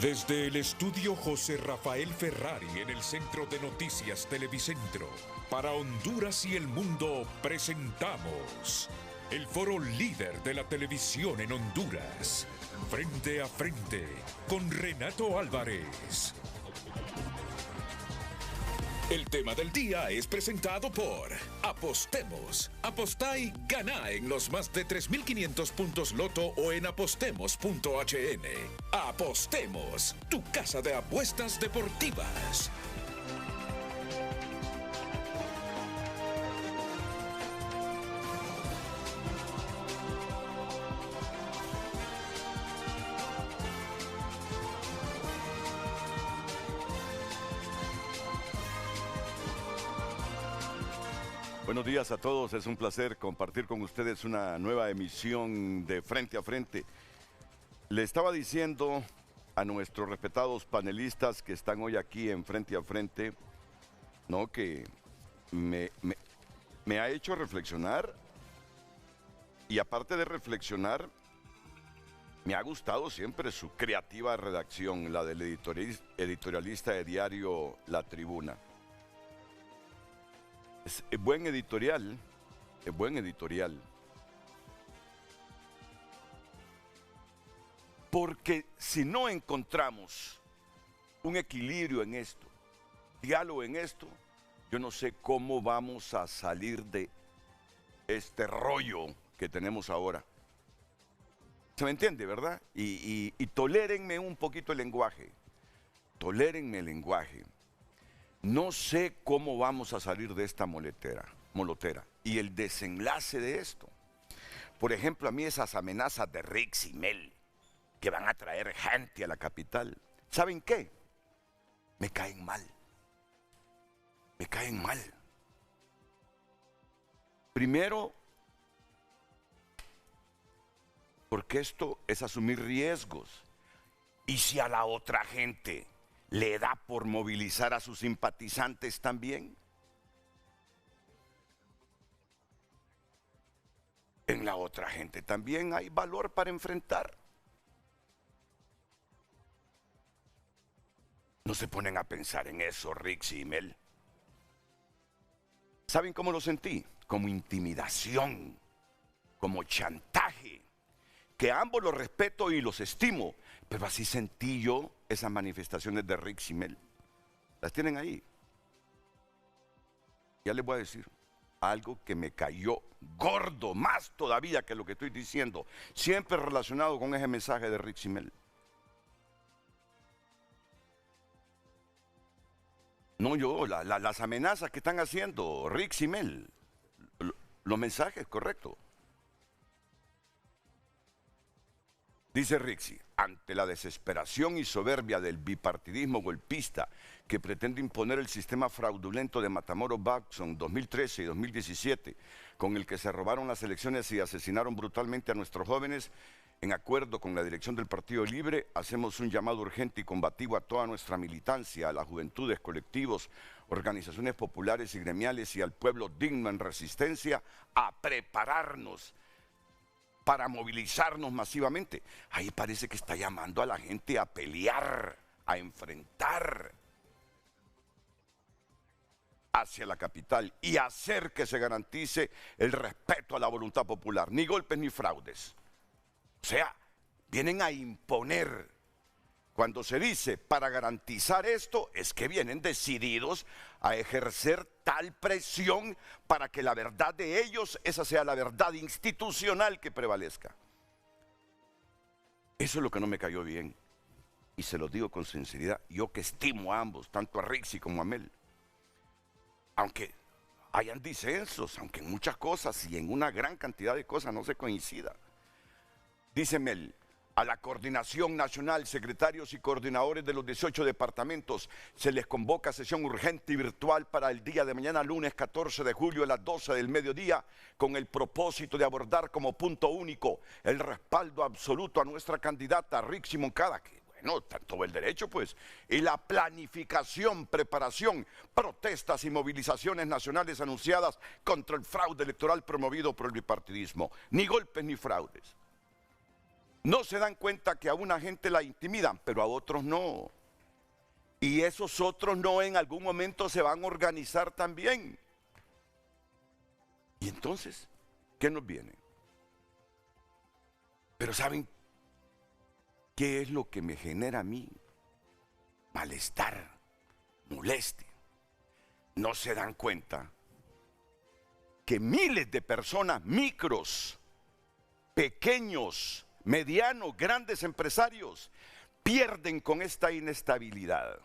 Desde el estudio José Rafael Ferrari en el Centro de Noticias Televicentro, para Honduras y el mundo presentamos el foro líder de la televisión en Honduras, Frente a Frente, con Renato Álvarez. El tema del día es presentado por Apostemos. Apostá y ganá en los más de 3.500 puntos Loto o en apostemos.hn. Apostemos, tu casa de apuestas deportivas. Buenos días a todos, es un placer compartir con ustedes una nueva emisión de Frente a Frente. Le estaba diciendo a nuestros respetados panelistas que están hoy aquí en Frente a Frente, ¿no? Que me ha hecho reflexionar y aparte de reflexionar, me ha gustado siempre su creativa redacción, la del editorialista de diario La Tribuna. Es buen editorial, es buen editorial. Porque si no encontramos un equilibrio en esto, diálogo en esto, yo no sé cómo vamos a salir de este rollo que tenemos ahora. ¿Se me entiende, verdad? Y tolérenme un poquito el lenguaje. Tolérenme el lenguaje. No sé cómo vamos a salir de esta molotera. Y el desenlace de esto. Por ejemplo, a mí esas amenazas de Rix y Mel, que van a traer gente a la capital. ¿Saben qué? Me caen mal. Me caen mal. Primero, porque esto es asumir riesgos. Y si a la otra gente le da por movilizar a sus simpatizantes también. En la otra gente también hay valor para enfrentar. No se ponen a pensar en eso, Rix y Mel. ¿Saben cómo lo sentí? Como intimidación, como chantaje, que a ambos los respeto y los estimo, pero así sentí yo esas manifestaciones de Rix y Mel. Las tienen ahí. Ya les voy a decir algo que me cayó gordo, más todavía que lo que estoy diciendo, siempre relacionado con ese mensaje de Rix y Mel. No yo, las amenazas que están haciendo Rix y Mel, los mensajes, correcto. Dice Rixi, ante la desesperación y soberbia del bipartidismo golpista que pretende imponer el sistema fraudulento de Matamoros-Watson 2013 y 2017, con el que se robaron las elecciones y asesinaron brutalmente a nuestros jóvenes, en acuerdo con la dirección del Partido Libre, hacemos un llamado urgente y combativo a toda nuestra militancia, a las juventudes, colectivos, organizaciones populares y gremiales y al pueblo digno en resistencia, a prepararnos para movilizarnos masivamente. Ahí parece que está llamando a la gente a pelear, a enfrentar hacia la capital y hacer que se garantice el respeto a la voluntad popular, ni golpes ni fraudes. O sea, vienen a imponer. Cuando se dice para garantizar esto, es que vienen decididos a ejercer tal presión para que la verdad de ellos, esa sea la verdad institucional que prevalezca. Eso es lo que no me cayó bien. Y se lo digo con sinceridad, yo que estimo a ambos, tanto a Rixi como a Mel. Aunque hayan disensos, aunque en muchas cosas y en una gran cantidad de cosas no se coincida. Dice Mel, a la Coordinación Nacional, secretarios y coordinadores de los 18 departamentos, se les convoca a sesión urgente y virtual para el día de mañana, lunes 14 de julio a las 12 del mediodía, con el propósito de abordar como punto único el respaldo absoluto a nuestra candidata Rixi Moncada, que bueno, tanto el derecho pues, y la planificación, preparación, protestas y movilizaciones nacionales anunciadas contra el fraude electoral promovido por el bipartidismo. Ni golpes ni fraudes. No se dan cuenta que a una gente la intimidan, pero a otros no. Y esos otros no en algún momento se van a organizar también. Y entonces, ¿qué nos viene? Pero ¿saben qué es lo que me genera a mí? Malestar, molestia. No se dan cuenta que miles de personas, micros, pequeños, medianos, grandes empresarios, pierden con esta inestabilidad.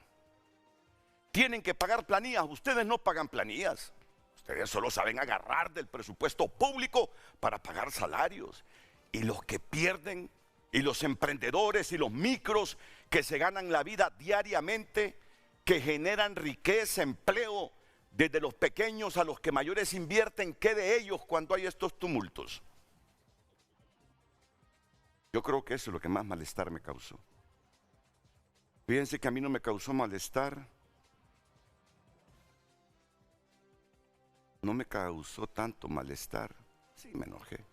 Tienen que pagar planillas. Ustedes no pagan planillas. Ustedes solo saben agarrar del presupuesto público para pagar salarios. Y los que pierden, y los emprendedores y los micros que se ganan la vida diariamente, que generan riqueza, empleo, desde los pequeños a los que mayores invierten, ¿qué de ellos cuando hay estos tumultos? Yo creo que eso es lo que más malestar me causó. Fíjense que a mí no me causó malestar. No me causó tanto malestar. Sí, me enojé.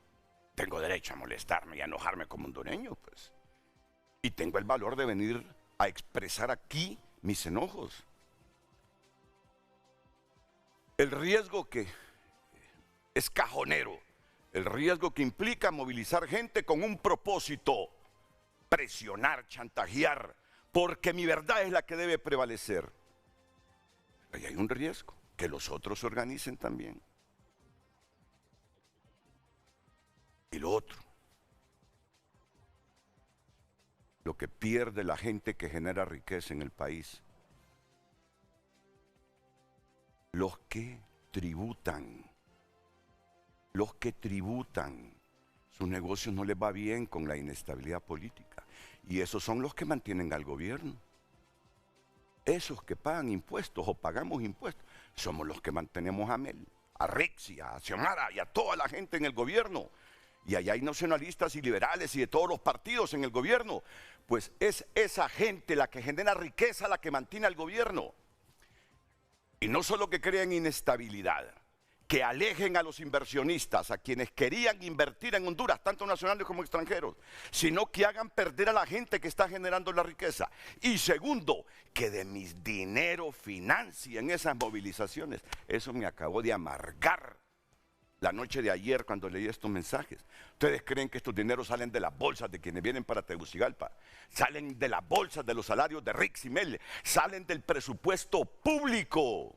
Tengo derecho a molestarme y a enojarme como hondureño, pues. Y tengo el valor de venir a expresar aquí mis enojos. El riesgo que es cajonero, el riesgo que implica movilizar gente con un propósito, presionar, chantajear, porque mi verdad es la que debe prevalecer. Ahí hay un riesgo, que los otros se organicen también. Y lo otro, lo que pierde la gente que genera riqueza en el país, los que tributan, sus negocios no les va bien con la inestabilidad política, y esos son los que mantienen al gobierno. Esos que pagan impuestos o pagamos impuestos, somos los que mantenemos a Mel, a Rixi, a Xiomara y a toda la gente en el gobierno. Y allá hay nacionalistas y liberales y de todos los partidos en el gobierno. Pues es esa gente la que genera riqueza, la que mantiene al gobierno. Y no solo que crean inestabilidad, que alejen a los inversionistas, a quienes querían invertir en Honduras, tanto nacionales como extranjeros, sino que hagan perder a la gente que está generando la riqueza. Y segundo, que de mis dinero financien esas movilizaciones. Eso me acabó de amargar la noche de ayer cuando leí estos mensajes. ¿Ustedes creen que estos dineros salen de las bolsas de quienes vienen para Tegucigalpa? Salen de las bolsas de los salarios de Rix y Mel, salen del presupuesto público.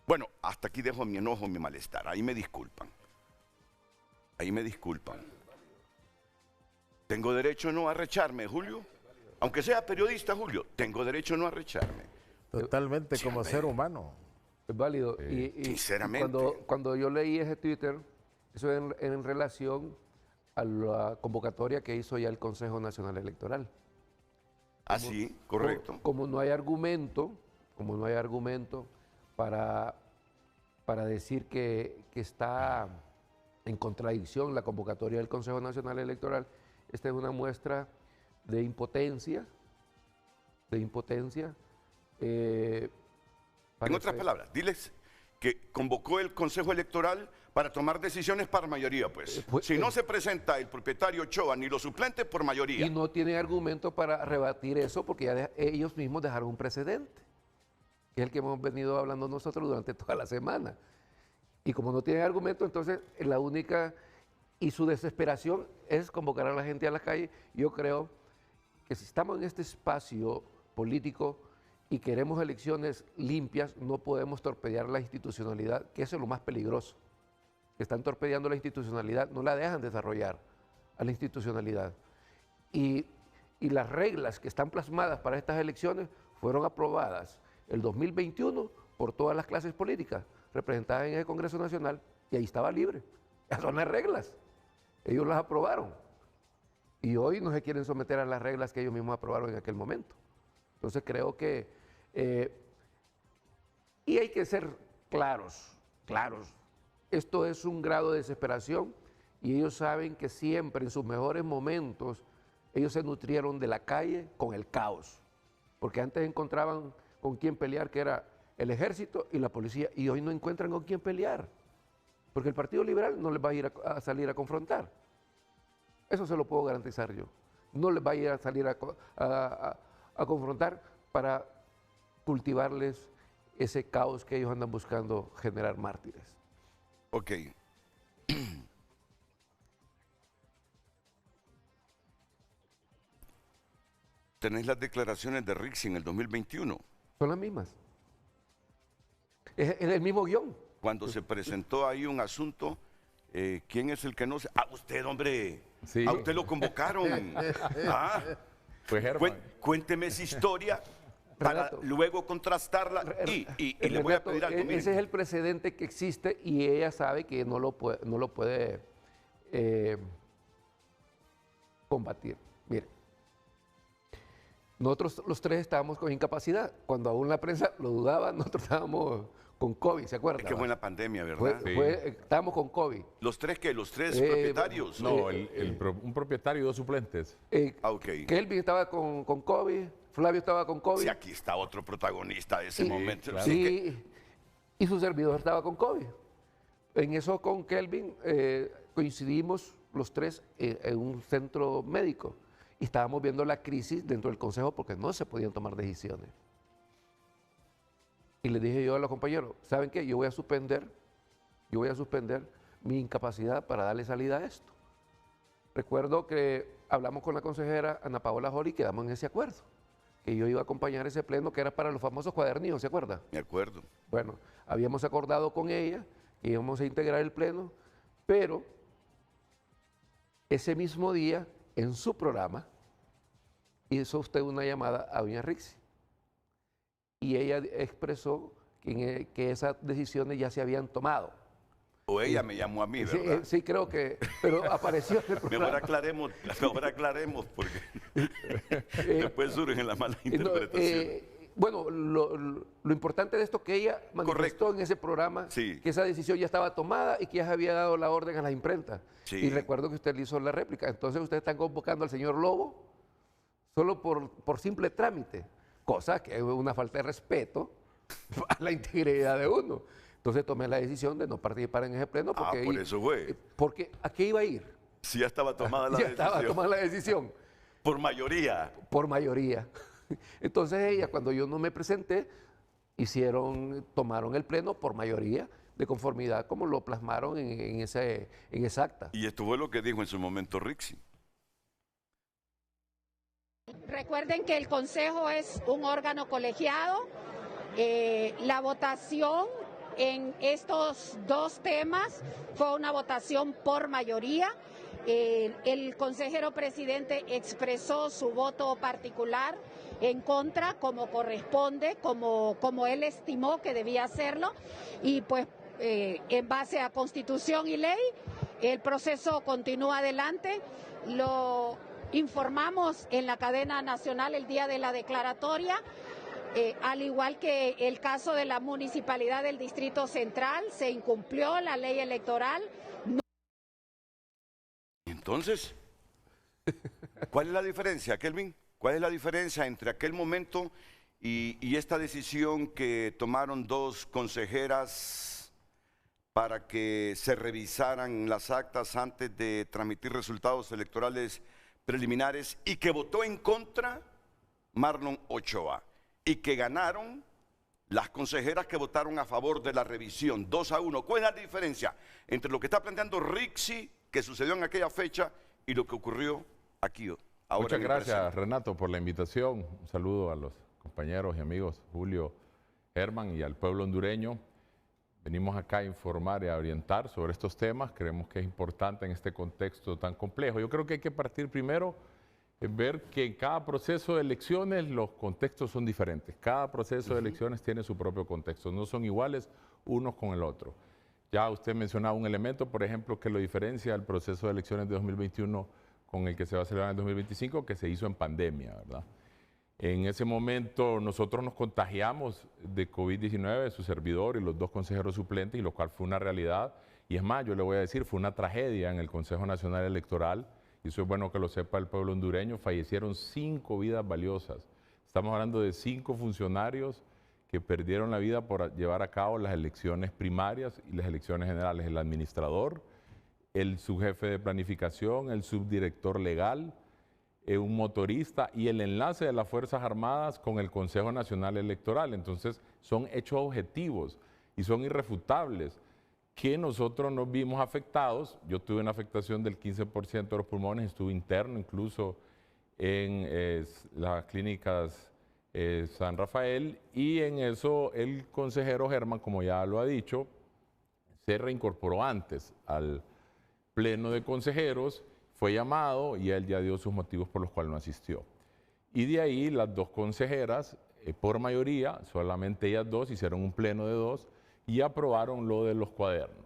Bueno, hasta aquí dejo mi enojo, mi malestar. Ahí me disculpan. Ahí me disculpan. ¿Tengo derecho no a arrecharme, Julio? Aunque sea periodista, Julio, tengo derecho no a arrecharme. Totalmente, como ser humano. Es válido. Sinceramente. Cuando yo leí ese Twitter, eso en relación a la convocatoria que hizo ya el Consejo Nacional Electoral. Ah, sí, correcto. Como no hay argumento para decir que está en contradicción la convocatoria del Consejo Nacional Electoral, esta es una muestra de impotencia. En otras palabras, diles que convocó el Consejo Electoral para tomar decisiones por mayoría, pues. Si no se presenta el propietario Ochoa ni los suplentes, por mayoría. Y no tienen argumento para rebatir eso porque ya ellos mismos dejaron un precedente, que es el que hemos venido hablando nosotros durante toda la semana. Y como no tienen argumento, entonces la única, y su desesperación es convocar a la gente a la calle. Yo creo que si estamos en este espacio político y queremos elecciones limpias, no podemos torpedear la institucionalidad, que eso es lo más peligroso. Están torpedeando la institucionalidad, no la dejan desarrollar a la institucionalidad. Y las reglas que están plasmadas para estas elecciones fueron aprobadas el 2021 por todas las clases políticas representadas en el Congreso Nacional, y ahí estaba libre. Esas son las reglas. Ellos las aprobaron. Y hoy no se quieren someter a las reglas que ellos mismos aprobaron en aquel momento. Entonces creo que, y hay que ser claros. Esto es un grado de desesperación y ellos saben que siempre en sus mejores momentos ellos se nutrieron de la calle con el caos. Porque antes encontraban con quién pelear, que era el ejército y la policía, y hoy no encuentran con quién pelear. Porque el Partido Liberal no les va a ir a salir a confrontar. Eso se lo puedo garantizar yo. No les va a ir a salir a confrontar para cultivarles ese caos que ellos andan buscando generar mártires. Ok. Tenés las declaraciones de Rixi en el 2021. Son las mismas. Es el mismo guión. Cuando se presentó ahí un asunto, ¿quién es el que no se...? Ah, usted, hombre. Sí. A usted lo convocaron. Ah, Pues Germán. cuénteme esa historia para Renato, luego contrastarla y le voy a Renato, pedir algo. Miren. ese es el precedente que existe y ella sabe que no lo puede combatir. Mire, nosotros los tres estábamos con incapacidad. Cuando aún la prensa lo dudaba, nosotros estábamos con COVID, ¿se acuerda? Es que fue en la pandemia, ¿verdad? Sí. Estábamos con COVID. ¿Los tres qué? ¿Los tres propietarios? No, un propietario y dos suplentes. Ah, ok. Kelvin estaba con COVID, Flavio estaba con COVID. Sí, aquí está otro protagonista de ese momento. claro. Sí, que- Y su servidor estaba con COVID. En eso con Kelvin coincidimos los tres en un centro médico y estábamos viendo la crisis dentro del consejo porque no se podían tomar decisiones. Y le dije yo a los compañeros, ¿saben qué? Yo voy a suspender mi incapacidad para darle salida a esto. Recuerdo que hablamos con la consejera Ana Paola Jori y quedamos en ese acuerdo, que yo iba a acompañar ese pleno que era para los famosos cuadernillos, ¿se acuerda? Me acuerdo. Bueno, habíamos acordado con ella que íbamos a integrar el pleno, pero ese mismo día, en su programa, hizo usted una llamada a doña Rixi. Y ella expresó que esas decisiones ya se habían tomado. O ella me llamó a mí, Sí, ¿verdad? sí, creo que, pero apareció en el programa. Mejor aclaremos porque después surgen las malas No, interpretaciones. bueno, lo importante de esto es que ella manifestó en ese programa Sí. que esa decisión ya estaba tomada y que ya se había dado la orden a las imprentas. Sí. Y recuerdo que usted le hizo la réplica. Entonces ustedes están convocando al señor Lobo solo por simple trámite, cosa que es una falta de respeto a la integridad de uno. Entonces tomé la decisión de no participar en ese pleno porque, Por eso fue. porque ¿a qué iba a ir? Sí, ya estaba tomada la Ya decisión. estaba tomada la decisión. Por mayoría. Por mayoría. Entonces ella, cuando yo no me presenté, tomaron el pleno por mayoría, de conformidad como lo plasmaron en esa acta. Y esto fue lo que dijo en su momento Rixi. Recuerden que el Consejo es un órgano colegiado. La votación en estos dos temas fue una votación por mayoría. El consejero presidente expresó su voto particular en contra, como corresponde, como él estimó que debía hacerlo, y pues en base a Constitución y ley, el proceso continúa adelante. Lo informamos en la cadena nacional el día de la declaratoria, al igual que el caso de la Municipalidad del Distrito Central, se incumplió la ley electoral. Entonces, ¿cuál es la diferencia, Kelvin? ¿Cuál es la diferencia entre aquel momento y esta decisión que tomaron dos consejeras para que se revisaran las actas antes de transmitir resultados electorales preliminares y que votó en contra Marlon Ochoa y que ganaron las consejeras que votaron a favor de la revisión 2-1? ¿Cuál es la diferencia entre lo que está planteando Rixi, que sucedió en aquella fecha, y lo que ocurrió aquí ahora? Muchas en el gracias, presente? Renato, por la invitación. Un saludo a los compañeros y amigos Julio, Germán y al pueblo hondureño. Venimos acá a informar y a orientar sobre estos temas. Creemos que es importante en este contexto tan complejo. Yo creo que hay que partir primero en ver que en cada proceso de elecciones los contextos son diferentes. Cada proceso de elecciones tiene su propio contexto. No son iguales unos con el otro. Ya usted mencionaba un elemento, por ejemplo, que lo diferencia del proceso de elecciones de 2021 con el que se va a celebrar en 2025, que se hizo en pandemia, ¿verdad? En ese momento nosotros nos contagiamos de COVID-19, su servidor y los dos consejeros suplentes, y lo cual fue una realidad. Y es más, yo le voy a decir, fue una tragedia en el Consejo Nacional Electoral, y eso es bueno que lo sepa el pueblo hondureño. Fallecieron 5 vidas valiosas. Estamos hablando de 5 funcionarios que perdieron la vida por llevar a cabo las elecciones primarias y las elecciones generales. El administrador, el subjefe de planificación, el subdirector legal, un motorista y el enlace de las Fuerzas Armadas con el Consejo Nacional Electoral. Entonces son hechos objetivos y son irrefutables que nosotros nos vimos afectados. Yo tuve una afectación del 15% de los pulmones, estuve interno incluso en las clínicas San Rafael, y en eso el consejero Germán, como ya lo ha dicho, se reincorporó antes al pleno de consejeros, fue llamado y él ya dio sus motivos por los cuales no asistió. Y de ahí las dos consejeras, por mayoría, solamente ellas dos, hicieron un pleno de 2 y aprobaron lo de los cuadernos.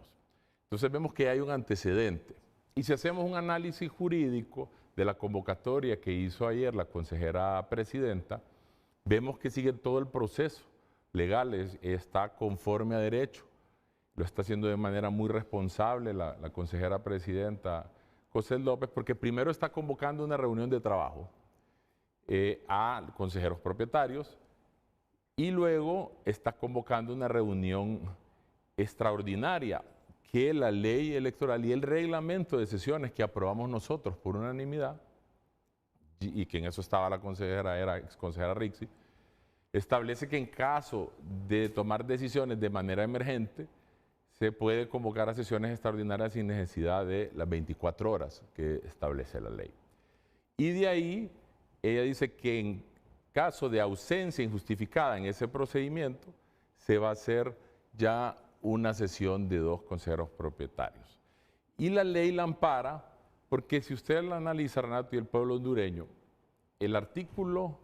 Entonces vemos que hay un antecedente. Y si hacemos un análisis jurídico de la convocatoria que hizo ayer la consejera presidenta, vemos que sigue todo el proceso legal, está conforme a derecho, lo está haciendo de manera muy responsable la consejera presidenta José López, porque primero está convocando una reunión de trabajo a consejeros propietarios y luego está convocando una reunión extraordinaria que la ley electoral y el reglamento de sesiones que aprobamos nosotros por unanimidad, y que en eso estaba la consejera, era exconsejera Rixi, establece que en caso de tomar decisiones de manera emergente, se puede convocar a sesiones extraordinarias sin necesidad de las 24 horas que establece la ley. Y de ahí, ella dice que en caso de ausencia injustificada en ese procedimiento, se va a hacer ya una sesión de 2 consejeros propietarios. Y la ley la ampara porque si usted la analiza, Renato, y el pueblo hondureño, el artículo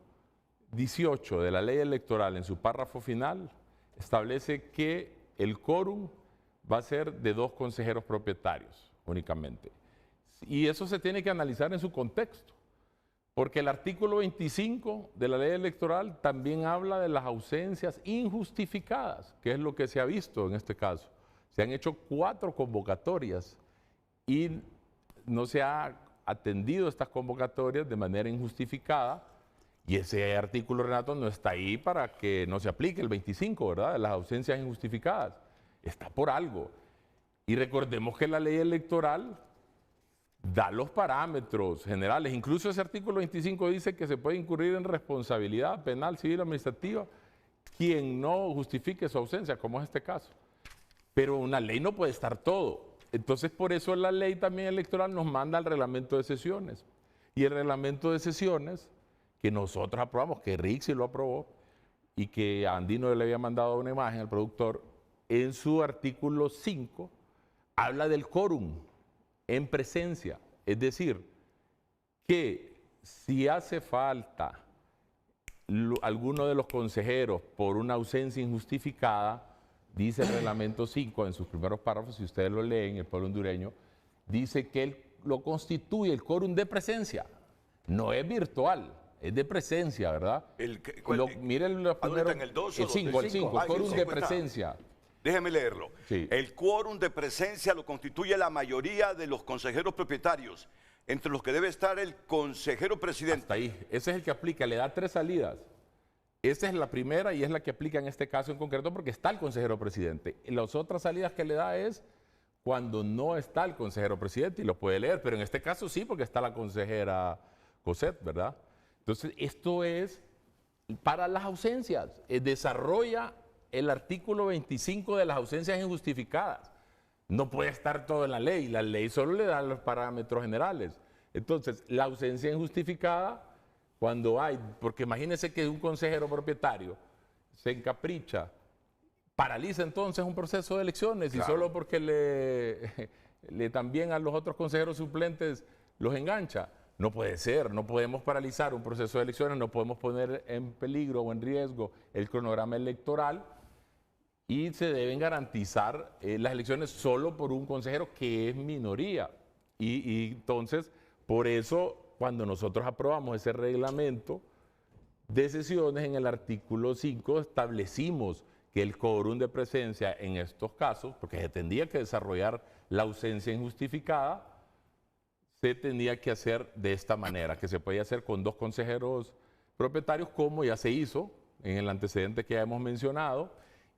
18 de la ley electoral en su párrafo final establece que el quórum va a ser de 2 consejeros propietarios únicamente. Y eso se tiene que analizar en su contexto, porque el artículo 25 de la ley electoral también habla de las ausencias injustificadas, que es lo que se ha visto en este caso. Se han hecho 4 convocatorias y no se ha atendido estas convocatorias de manera injustificada, y ese artículo, Renato, no está ahí para que no se aplique el 25, ¿verdad? De las ausencias injustificadas. Está por algo. Y recordemos que la ley electoral da los parámetros generales. Incluso ese artículo 25 dice que se puede incurrir en responsabilidad penal, civil, administrativa, quien no justifique su ausencia, como es este caso. Pero una ley no puede estar todo. Entonces, por eso la ley también electoral nos manda al reglamento de sesiones. Y el reglamento de sesiones que nosotros aprobamos, que Rixi lo aprobó y que Andino le había mandado una imagen al productor, en su artículo 5 habla del quórum en presencia. Es decir, que si hace falta alguno de los consejeros por una ausencia injustificada, dice el reglamento 5 en sus primeros párrafos, si ustedes lo leen, el pueblo hondureño, dice que él lo constituye el quórum de presencia. No es virtual, es de presencia, ¿verdad? Miren los primeros, ¿en el 2 o el 5, el 5, quórum de presencia. Déjeme leerlo. Sí. El quórum de presencia lo constituye la mayoría de los consejeros propietarios, entre los que debe estar el consejero presidente. Hasta ahí. Ese es el que aplica, le da 3 salidas. Esa es la primera y es la que aplica en este caso en concreto porque está el consejero presidente. Y las otras salidas que le da es cuando no está el consejero presidente, y lo puede leer, pero en este caso sí, porque está la consejera Cosette, ¿verdad? Entonces, esto es para las ausencias. Desarrolla el artículo 25 de las ausencias injustificadas. No puede estar todo en la ley solo le da los parámetros generales. Entonces, la ausencia injustificada, cuando hay, porque imagínense que un consejero propietario se encapricha, paraliza entonces un proceso de elecciones, claro, y solo porque le también a los otros consejeros suplentes los engancha. No puede ser, no podemos paralizar un proceso de elecciones, no podemos poner en peligro o en riesgo el cronograma electoral, y se deben garantizar las elecciones solo por un consejero que es minoría. Y entonces, por eso, cuando nosotros aprobamos ese reglamento de sesiones, en el artículo 5 establecimos que el quórum de presencia en estos casos, porque se tendría que desarrollar la ausencia injustificada, se tenía que hacer de esta manera, que se podía hacer con 2 consejeros propietarios, como ya se hizo en el antecedente que ya hemos mencionado.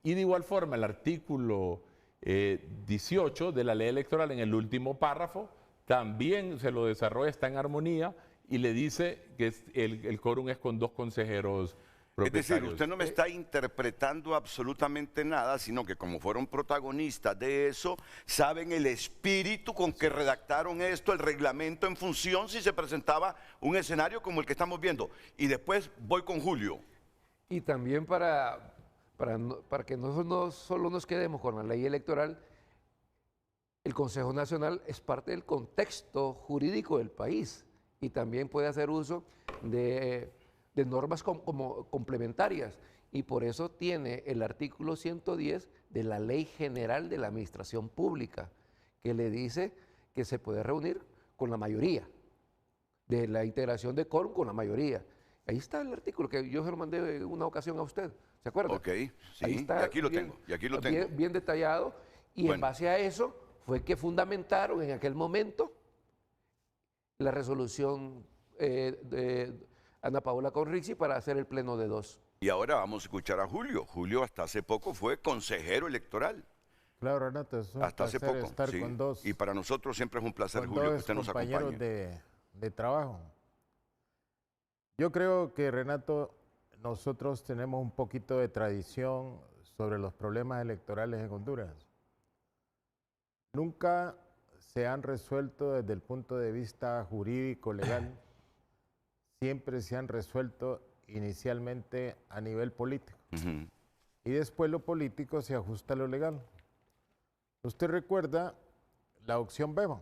Y de igual forma, el artículo 18 de la ley electoral, en el último párrafo, también se lo desarrolla, está en armonía y le dice que el quórum es con 2 consejeros Es decir, propietarios. usted no me está interpretando absolutamente nada, sino que como fueron protagonistas de eso, saben el espíritu con que redactaron esto, el reglamento en función si se presentaba un escenario como el que estamos viendo. Y después voy con Julio. Y también para que no solo nos quedemos con la ley electoral, el Consejo Nacional es parte del contexto jurídico del país y también puede hacer uso de normas como complementarias. Y por eso tiene el artículo 110 de la Ley General de la Administración Pública, que le dice que se puede reunir con la mayoría, de la integración de quórum con la mayoría. Ahí está el artículo que yo se lo mandé una ocasión a usted, ¿se acuerda? Ok, sí, Ahí está y aquí lo tengo, y aquí lo tengo. Bien detallado, y en Bueno. base a eso fue que fundamentaron en aquel momento la resolución de Ana Paola Conrixi para hacer el pleno de 2. Y ahora vamos a escuchar a Julio. Julio hasta hace poco fue consejero electoral. Claro, Renato, es un Hasta hace placer poco. estar sí. con dos, Y para nosotros siempre es un placer, con Julio, que dos usted nos compañeros acompañe. de trabajo. Yo creo que, Renato, nosotros tenemos un poquito de tradición sobre los problemas electorales en Honduras. Nunca se han resuelto desde el punto de vista jurídico, legal. Siempre se han resuelto inicialmente a nivel político. Ujú. Y después lo político se ajusta a lo legal. Usted recuerda la opción Beba,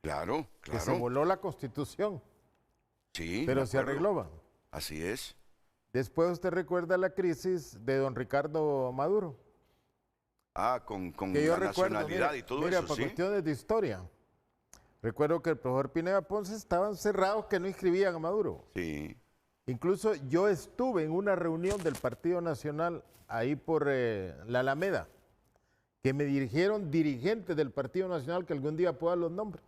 Claro, que se claro. voló la Constitución, Sí, pero me se acuerdo. arregló. Así es. Después usted recuerda la crisis de don Ricardo Maduro. Ah, con Que yo la recuerdo, nacionalidad mire, y todo mira, eso, por ¿sí? cuestiones de historia. Recuerdo que el profesor Pineda Ponce estaban cerrados que no inscribían a Maduro. Sí. Incluso yo estuve en una reunión del Partido Nacional ahí por la Alameda, que me dirigieron dirigentes del Partido Nacional que algún día pueda los nombres.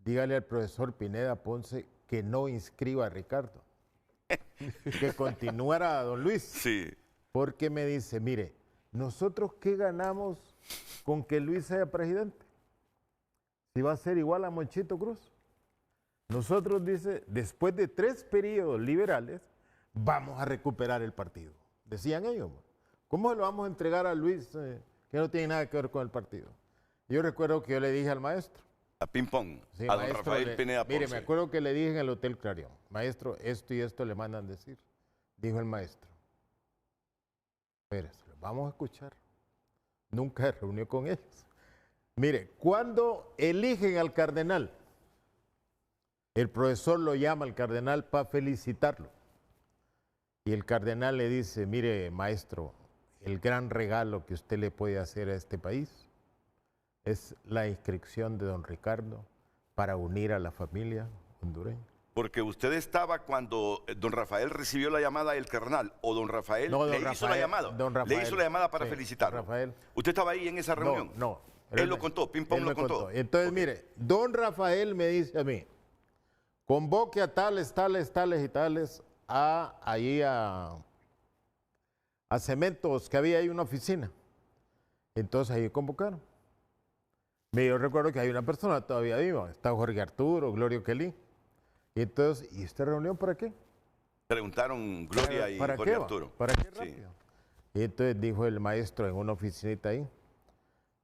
Dígale al profesor Pineda Ponce que no inscriba a Ricardo, que continuara a don Luis, Sí. porque me dice, mire, ¿nosotros qué ganamos con que Luis sea presidente? Si va a ser igual a Monchito Cruz. Nosotros, dice, después de 3 periodos liberales, vamos a recuperar el partido. Decían ellos. ¿Cómo se lo vamos a entregar a Luis que no tiene nada que ver con el partido? Yo recuerdo que yo le dije al maestro. A ping-pong, Sí, a don maestro, Rafael Pineda Ponce. mire, me acuerdo que le dije en el Hotel Clarion, maestro, esto y esto le mandan decir. Dijo el maestro. Espérese, vamos a escuchar. Nunca se reunió con ellos. Mire, cuando eligen al cardenal, el profesor lo llama al cardenal para felicitarlo. Y el cardenal le dice, mire, maestro, el gran regalo que usted le puede hacer a este país es la inscripción de don Ricardo para unir a la familia hondureña. Porque usted estaba cuando don Rafael recibió la llamada del cardenal, o don Rafael No, don le hizo la Rafael, llamada. don Le Rafael, hizo la llamada para sí, felicitarlo. don Rafael. ¿Usted estaba ahí en esa reunión? No. Él lo contó, Ping-Pong él lo me contó. Entonces, Ok. mire, don Rafael me dice a mí, convoque a tales, tales, tales y tales allí a Cementos, que había ahí una oficina. Entonces ahí convocaron. Yo recuerdo que hay una persona todavía viva, está Jorge Arturo, Glorio Kelly. Y entonces, ¿y esta reunión para qué? Preguntaron Gloria y ¿Para Jorge qué va? Arturo. ¿Para qué Sí. rápido? Y entonces dijo el maestro en una oficinita ahí,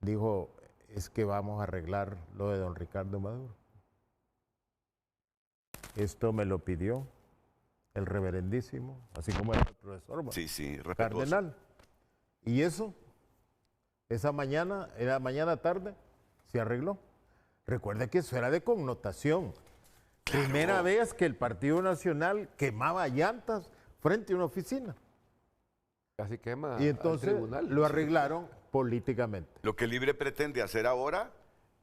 dijo, es que vamos a arreglar lo de don Ricardo Maduro. Esto me lo pidió el reverendísimo, así como era el profesor, ¿va? Sí, sí, respetuoso. cardenal. Y eso, esa mañana, era mañana tarde, se arregló. Recuerde que eso era de connotación. Primera vez que el Partido Nacional quemaba llantas frente a una oficina. Casi quema Y al entonces tribunal. lo arreglaron políticamente. Lo que Libre pretende hacer ahora,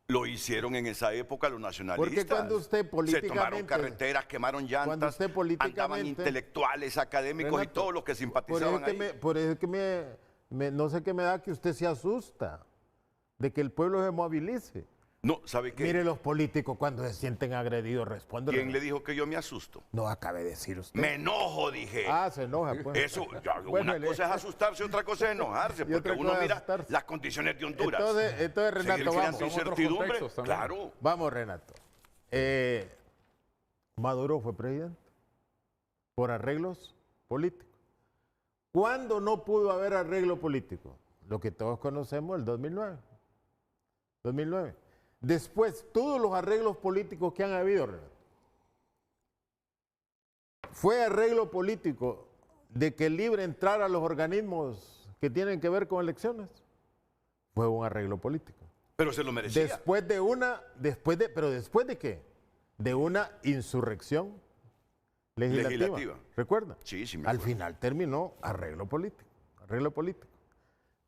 lo hicieron en esa época los nacionalistas. Porque cuando usted Se tomaron políticamente- carreteras, quemaron cuando llantas, usted políticamente- andaban intelectuales, académicos y Renato, todos los que Por simpatizaban eso, ahí. por eso es que no sé qué me da que usted se asusta de que el pueblo se movilice. No, ¿sabe qué? Mire, los políticos cuando se sienten agredidos responden. ¿Quién le dijo que yo me asusto? No acabe de decir usted. Me enojo, dije. Ah, se enoja, pues. Eso, Bueno, una cosa es asustarse, otra cosa es enojarse, Y porque otra uno cosa es mira asustarse. las condiciones de Honduras. Entonces Seguir Renato, creando vamos. Son otros incertidumbre, contextos también. claro. Vamos, Renato. Maduro fue presidente por arreglos políticos. ¿Cuándo no pudo haber arreglo político? Lo que todos conocemos, el 2009. 2009. Después, todos los arreglos políticos que han habido, Renato, fue arreglo político de que el libre entrara a los organismos que tienen que ver con elecciones. Fue un arreglo político. Pero se lo merecía. Después de qué? De una insurrección legislativa. ¿Recuerda? Sí, sí me Al acuerdo. final terminó arreglo político. Arreglo político.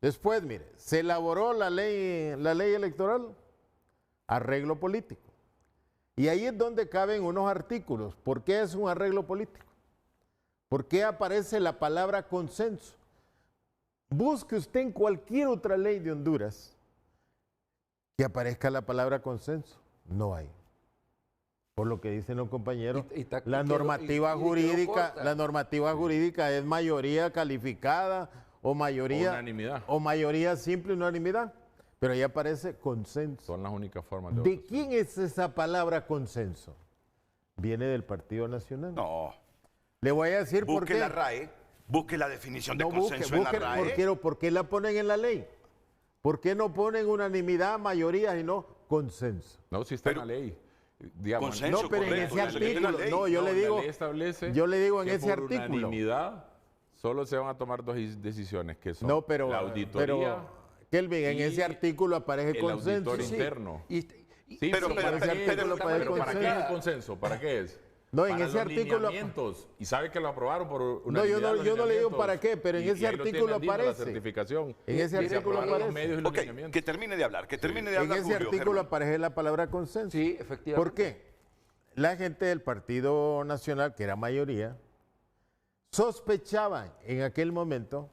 Después, mire, se elaboró la ley electoral, arreglo político. Y ahí es donde caben unos artículos. ¿Por qué es un arreglo político? ¿Por qué aparece la palabra consenso? Busque usted en cualquier otra ley de Honduras que aparezca la palabra consenso. No hay. Por lo que dicen los compañeros, la normativa jurídica es mayoría calificada o mayoría unanimidad. o mayoría simple, unanimidad. Pero ahí aparece consenso. Son las únicas formas de ¿De votación. quién es esa palabra consenso? Viene del Partido Nacional. No. Le voy a decir por Busque qué. la RAE, busque la definición de No consenso busque, en la RAE. ¿por qué la ponen en la ley? ¿Por qué no ponen unanimidad, mayoría y no consenso? No, si está Pero- en la ley. Digamos, Consenso, No, pero en correcto, ese la ley es una artículo, ley. no, yo le la digo, ley establece yo le digo en que ese por artículo. unanimidad solo se van a tomar dos decisiones, que son No, pero, la auditoría Kelvin, en y ese artículo aparece el consenso. auditor Sí. interno. Y- Sí, Pero, ¿para pero, qué? pero, ¿Para pero, qué pero, es el consenso? ¿Para qué es? No, en Para ese los artículo- lineamientos. Y sabe que lo aprobaron por No, unanimidad los yo no le digo lineamientos. para qué, pero en Y ese ahí lo tiene artículo Andino, la aparece. certificación. En ese Y se artículo aprobaron los aparece. medios y los Ok, lineamientos. que termine de hablar, que termine de En hablar. ese Julio, artículo Germán. aparece la palabra consenso. Sí, efectivamente. ¿Por qué? La gente del Partido Nacional, que era mayoría, sospechaba en aquel momento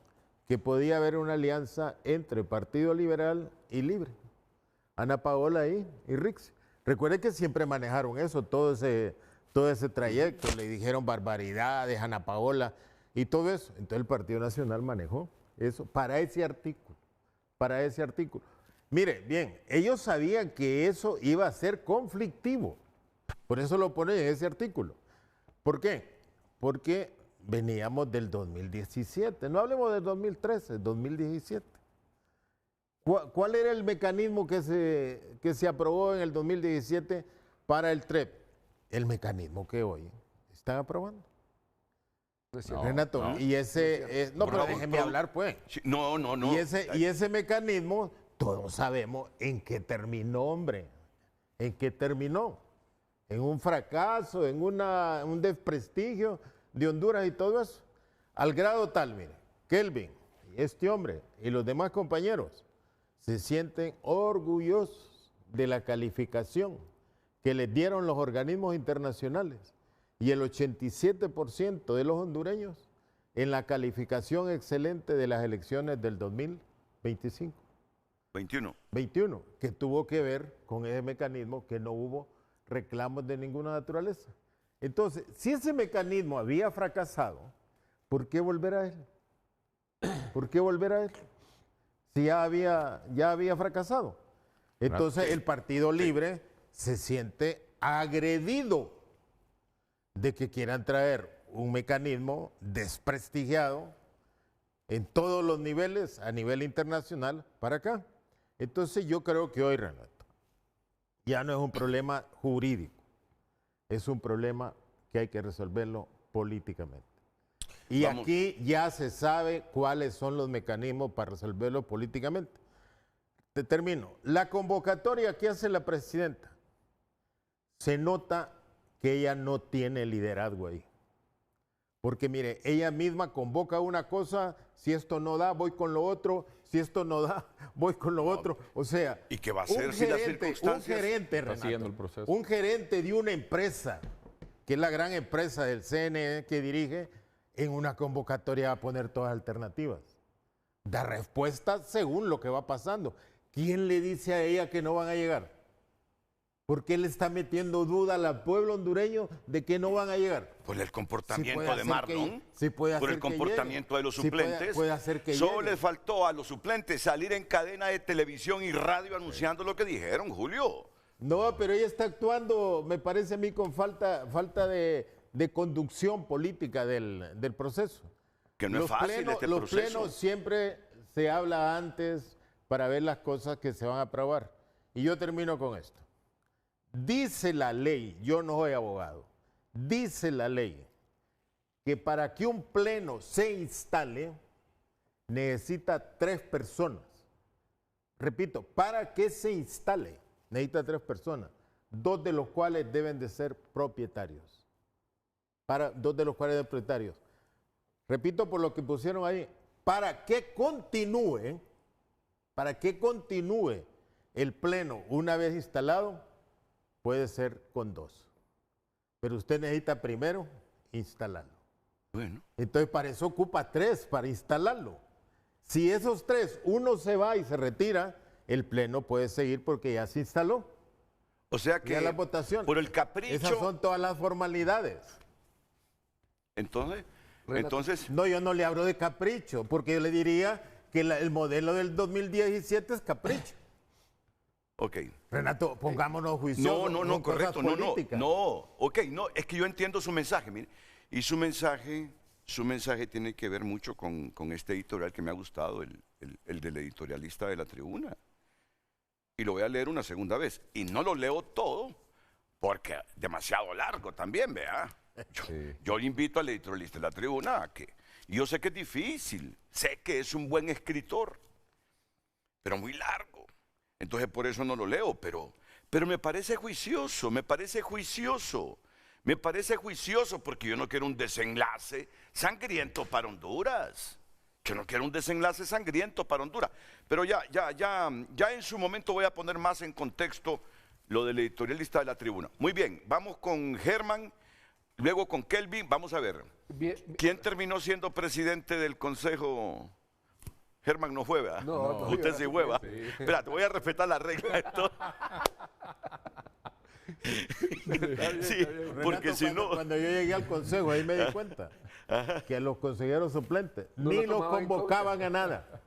que podía haber una alianza entre Partido Liberal y Libre. Ana Paola y Rixi. Recuerde que siempre manejaron eso, todo ese trayecto, le dijeron barbaridades, Ana Paola y todo eso. Entonces el Partido Nacional manejó eso para ese artículo, Mire, bien, ellos sabían que eso iba a ser conflictivo, por eso lo ponen en ese artículo. ¿Por qué? Porque veníamos del 2017, no hablemos del 2013, 2017. ¿Cuál era el mecanismo que se aprobó en el 2017 para el TREP? El mecanismo que hoy están aprobando. No es cierto. Renato, no. y ese, no, pero Por déjeme favor. hablar pues. Sí, no. Y ese mecanismo, todos sabemos en qué terminó, hombre. ¿En qué terminó? En un fracaso, en un desprestigio de Honduras y todo eso. Al grado tal, mire, Kelvin, este hombre y los demás compañeros se sienten orgullosos de la calificación que les dieron los organismos internacionales. Y el 87% de los hondureños en la calificación excelente de las elecciones del 2025. 21, que tuvo que ver con ese mecanismo que no hubo reclamos de ninguna naturaleza. Entonces, si ese mecanismo había fracasado, ¿por qué volver a él? ¿Por qué volver a él? Si ya había fracasado. Entonces, el Partido Libre se siente agredido de que quieran traer un mecanismo desprestigiado en todos los niveles, a nivel internacional, para acá. Entonces yo creo que hoy, Renato, ya no es un problema jurídico, es un problema que hay que resolverlo políticamente. Y Vamos. aquí ya se sabe cuáles son los mecanismos para resolverlo políticamente. Te termino. La convocatoria que hace la presidenta, se nota que ella no tiene liderazgo ahí. Porque mire, ella misma convoca una cosa, si esto no da, voy con lo otro, si esto no da, voy con lo otro. O sea, ¿Y qué va a hacer si las circunstancias? un gerente, Está Renato, siguiendo el proceso. un gerente de una empresa, que es la gran empresa del CNE que dirige, en una convocatoria va a poner todas alternativas. Da respuestas según lo que va pasando. ¿Quién le dice a ella que no van a llegar? ¿Por qué le está metiendo duda al pueblo hondureño de que no van a llegar? Por el comportamiento puede de hacer Marlon, sí puede por el hacer que comportamiento llegue. de los Sí suplentes. puede hacer que Solo llegue. les faltó a los suplentes salir en cadena de televisión y radio anunciando lo que dijeron, Julio. No, pero ella está actuando, me parece a mí, con falta de conducción política del proceso. Que no es fácil este los proceso. plenos siempre se habla antes para ver las cosas que se van a aprobar. Y yo termino con esto. Dice la ley, yo no soy abogado, dice la ley que para que un pleno se instale necesita 3 personas. Repito, para que se instale necesita 3 personas, 2 de los cuales deben de ser propietarios. 2 de los cuales deben ser propietarios. Repito por lo que pusieron ahí, para que continúe el pleno una vez instalado, puede ser con 2. Pero usted necesita primero instalarlo. Bueno. Entonces para eso ocupa 3 para instalarlo. Si esos 3, uno se va y se retira, el pleno puede seguir porque ya se instaló. O sea que Ya la votación. por el capricho. Esas son todas las formalidades. Entonces, No, yo no le hablo de capricho, porque yo le diría que el modelo del 2017 es capricho. ok. Renato, pongámonos juiciosos. No, con cosas correcto, no, políticas. es que yo entiendo su mensaje, mire, y su mensaje tiene que ver mucho con este editorial que me ha gustado, el del editorialista de La Tribuna. Y lo voy a leer una segunda vez, y no lo leo todo, porque es demasiado largo también, ¿vea? Yo le invito al editorialista de La Tribuna a que, yo sé que es difícil, sé que es un buen escritor, pero muy largo. Entonces por eso no lo leo, pero me parece juicioso, porque yo no quiero un desenlace sangriento para Honduras. Yo no quiero un desenlace sangriento para Honduras. Pero ya en su momento voy a poner más en contexto lo del editorialista de La Tribuna. Muy bien, vamos con Germán, luego con Kelvin, vamos a ver. Bien, ¿Quién terminó siendo presidente del Consejo? Germán no fue, ¿verdad? No, Usted sí fue, ¿verdad? Sí. Espérate, voy a respetar la regla. Sí, porque Renato, si no... Cuando yo llegué al consejo, ahí me di cuenta que a los consejeros suplentes No ni lo los tomaban en convocaban a nada.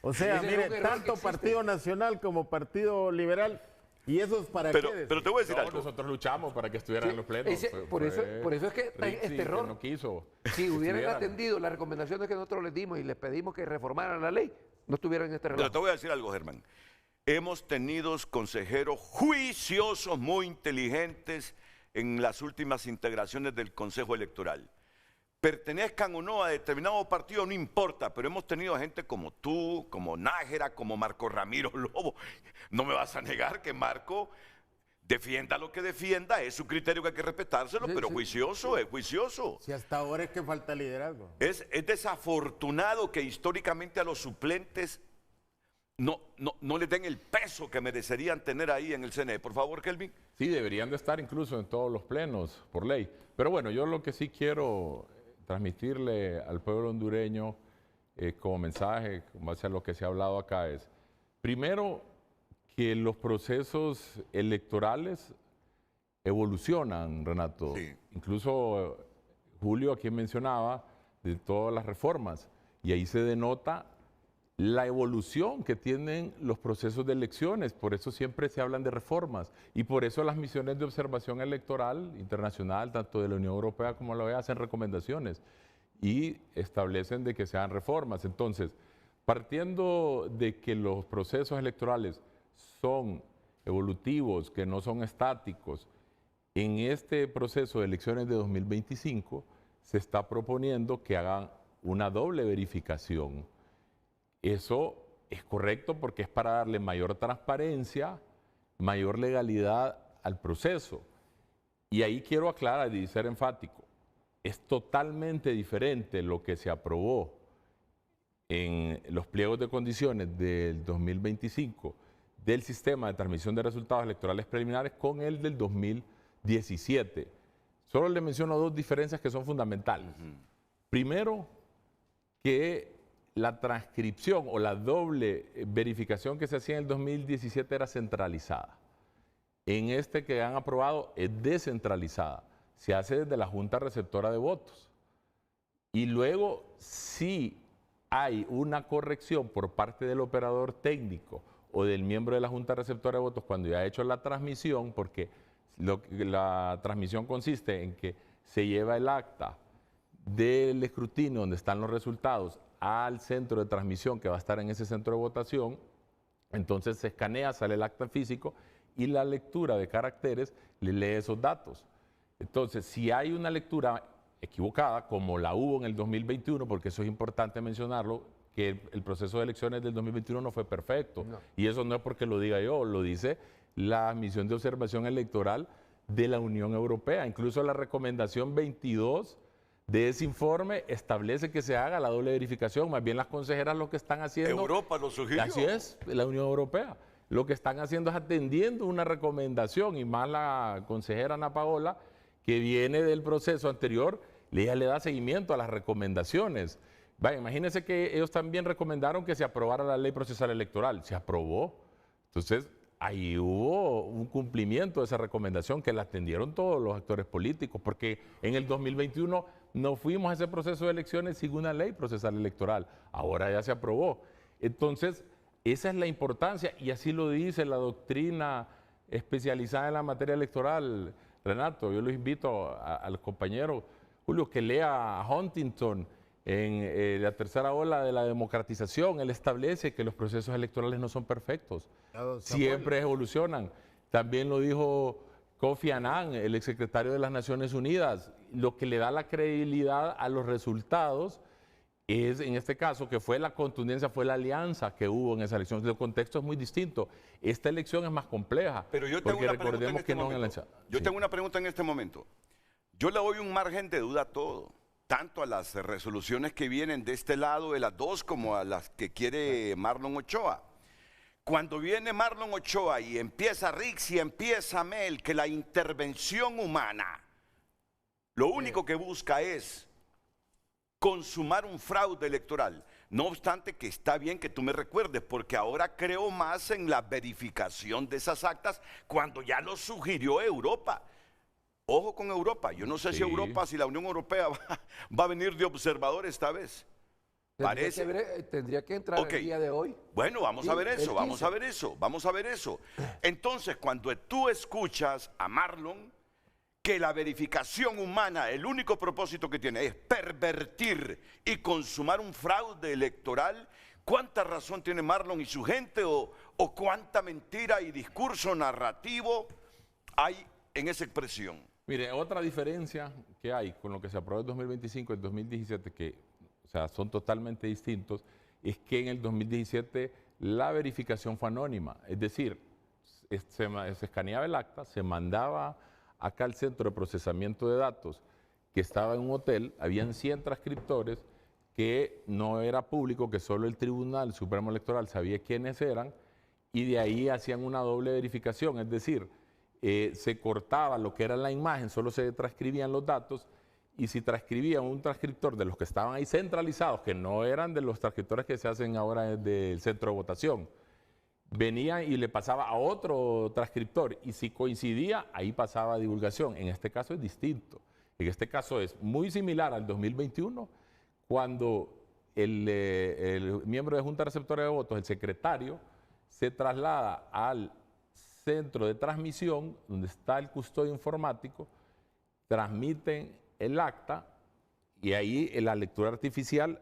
O sea, Ese es mire, un error tanto que existe. Partido Nacional como Partido Liberal, ¿y esos para qué? Pero te voy a decir No, algo. nosotros luchamos para que estuvieran en los plenos. por eso es que está Rixi este error. que no quiso. Si hubieran Estuvieran. atendido las recomendaciones que nosotros les dimos y les pedimos que reformaran la ley, no estuvieran en este Pero relajo. te voy a decir algo, Germán. Hemos tenido consejeros juiciosos, muy inteligentes en las últimas integraciones del Consejo Electoral. Pertenezcan o no a determinado partido, no importa, pero hemos tenido gente como tú, como Nájera, como Marco Ramiro Lobo. No me vas a negar que Marco defienda lo que defienda, es su criterio que hay que respetárselo, Sí, pero sí. juicioso, es juicioso. Si hasta ahora es que falta liderazgo. Es desafortunado que históricamente a los suplentes no les den el peso que merecerían tener ahí en el CNE. Por favor, Kelvin. Sí, deberían de estar incluso en todos los plenos, por ley. Pero bueno, yo lo que sí quiero transmitirle al pueblo hondureño como mensaje, con base a lo que se ha hablado acá, es, primero, que los procesos electorales evolucionan, Renato. Sí. Incluso Julio aquí mencionaba de todas las reformas, y ahí se denota la evolución que tienen los procesos de elecciones. Por eso siempre se hablan de reformas, y por eso las misiones de observación electoral internacional, tanto de la Unión Europea como la OEA, hacen recomendaciones y establecen de que se hagan reformas. Entonces, partiendo de que los procesos electorales son evolutivos, que no son estáticos, en este proceso de elecciones de 2025 se está proponiendo que hagan una doble verificación. Eso es correcto porque es para darle mayor transparencia, mayor legalidad al proceso. Y ahí quiero aclarar y ser enfático, es totalmente diferente lo que se aprobó en los pliegos de condiciones del 2025 del sistema de transmisión de resultados electorales preliminares con el del 2017. Solo le menciono 2 diferencias que son fundamentales. Primero, que la transcripción o la doble verificación que se hacía en el 2017 era centralizada. en este que han aprobado es descentralizada. Se hace desde la Junta Receptora de Votos. Y luego, si hay una corrección por parte del operador técnico o del miembro de la Junta Receptora de Votos cuando ya ha hecho la transmisión, porque la transmisión consiste en que se lleva el acta del escrutinio donde están los resultados al centro de transmisión que va a estar en ese centro de votación, entonces se escanea, sale el acta físico y la lectura de caracteres le lee esos datos. Entonces, si hay una lectura equivocada, como la hubo en el 2021, porque eso es importante mencionarlo, que el proceso de elecciones del 2021 no fue perfecto. No. Y eso no es porque lo diga yo, lo dice la misión de observación electoral de la Unión Europea. Incluso la recomendación 22 de ese informe establece que se haga la doble verificación. Más bien las consejeras lo que están haciendo... Europa lo sugirió. Así es, la Unión Europea. Lo que están haciendo es atendiendo una recomendación, y más la consejera Ana Paola, que viene del proceso anterior, ella le da seguimiento a las recomendaciones. Vaya, imagínense que ellos también recomendaron que se aprobara la ley procesal electoral. Se aprobó. Entonces, ahí hubo un cumplimiento de esa recomendación que la atendieron todos los actores políticos, porque en el 2021 no fuimos a ese proceso de elecciones sin una ley procesal electoral. Ahora ya se aprobó. Entonces, esa es la importancia, y así lo dice la doctrina especializada en la materia electoral. Renato, yo los invito a los compañeros, Julio, que lea a Huntington en la tercera ola de la democratización. Él establece que los procesos electorales no son perfectos, siempre evolucionan. También lo dijo Kofi Annan, el exsecretario de las Naciones Unidas. Lo que le da la credibilidad a los resultados es, en este caso, que fue la contundencia, fue la alianza que hubo en esa elección. El contexto es muy distinto. Esta elección es más compleja. Pero yo tengo una pregunta en este momento. Yo tengo una pregunta en este momento. Yo le doy un margen de duda a todo, tanto a las resoluciones que vienen de este lado de las dos como a las que quiere Marlon Ochoa. Cuando viene Marlon Ochoa y empieza Rix y empieza Mel, que la intervención humana lo único que busca es consumar un fraude electoral. No obstante que está bien que tú me recuerdes, porque ahora creo más en la verificación de esas actas cuando ya lo sugirió Europa. Ojo con Europa, yo no sé si Europa, si la Unión Europea va a venir de observador esta vez. Tendría que entrar el día de hoy. Bueno, vamos a ver eso, vamos a ver eso. Entonces, cuando tú escuchas a Marlon, que la verificación humana, el único propósito que tiene es pervertir y consumar un fraude electoral, ¿cuánta razón tiene Marlon y su gente o cuánta mentira y discurso narrativo hay en esa expresión? Mire, otra diferencia que hay con lo que se aprobó en 2025 y el 2017, que son totalmente distintos, es que en el 2017 la verificación fue anónima. Es decir, se escaneaba el acta, se mandaba acá al centro de procesamiento de datos, que estaba en un hotel, habían 100 transcriptores, que no era público, que solo el Tribunal Supremo Electoral sabía quiénes eran, y de ahí hacían una doble verificación, es decir, se cortaba lo que era la imagen, solo se transcribían los datos, y si transcribían un transcriptor de los que estaban ahí centralizados, que no eran de los transcriptores que se hacen ahora del centro de votación, venía y le pasaba a otro transcriptor, y si coincidía, ahí pasaba a divulgación. En este caso es distinto. En este caso es muy similar al 2021, cuando el miembro de Junta Receptora de Votos, el secretario, se traslada al centro de transmisión, donde está el custodio informático, transmiten el acta, y ahí la lectura artificial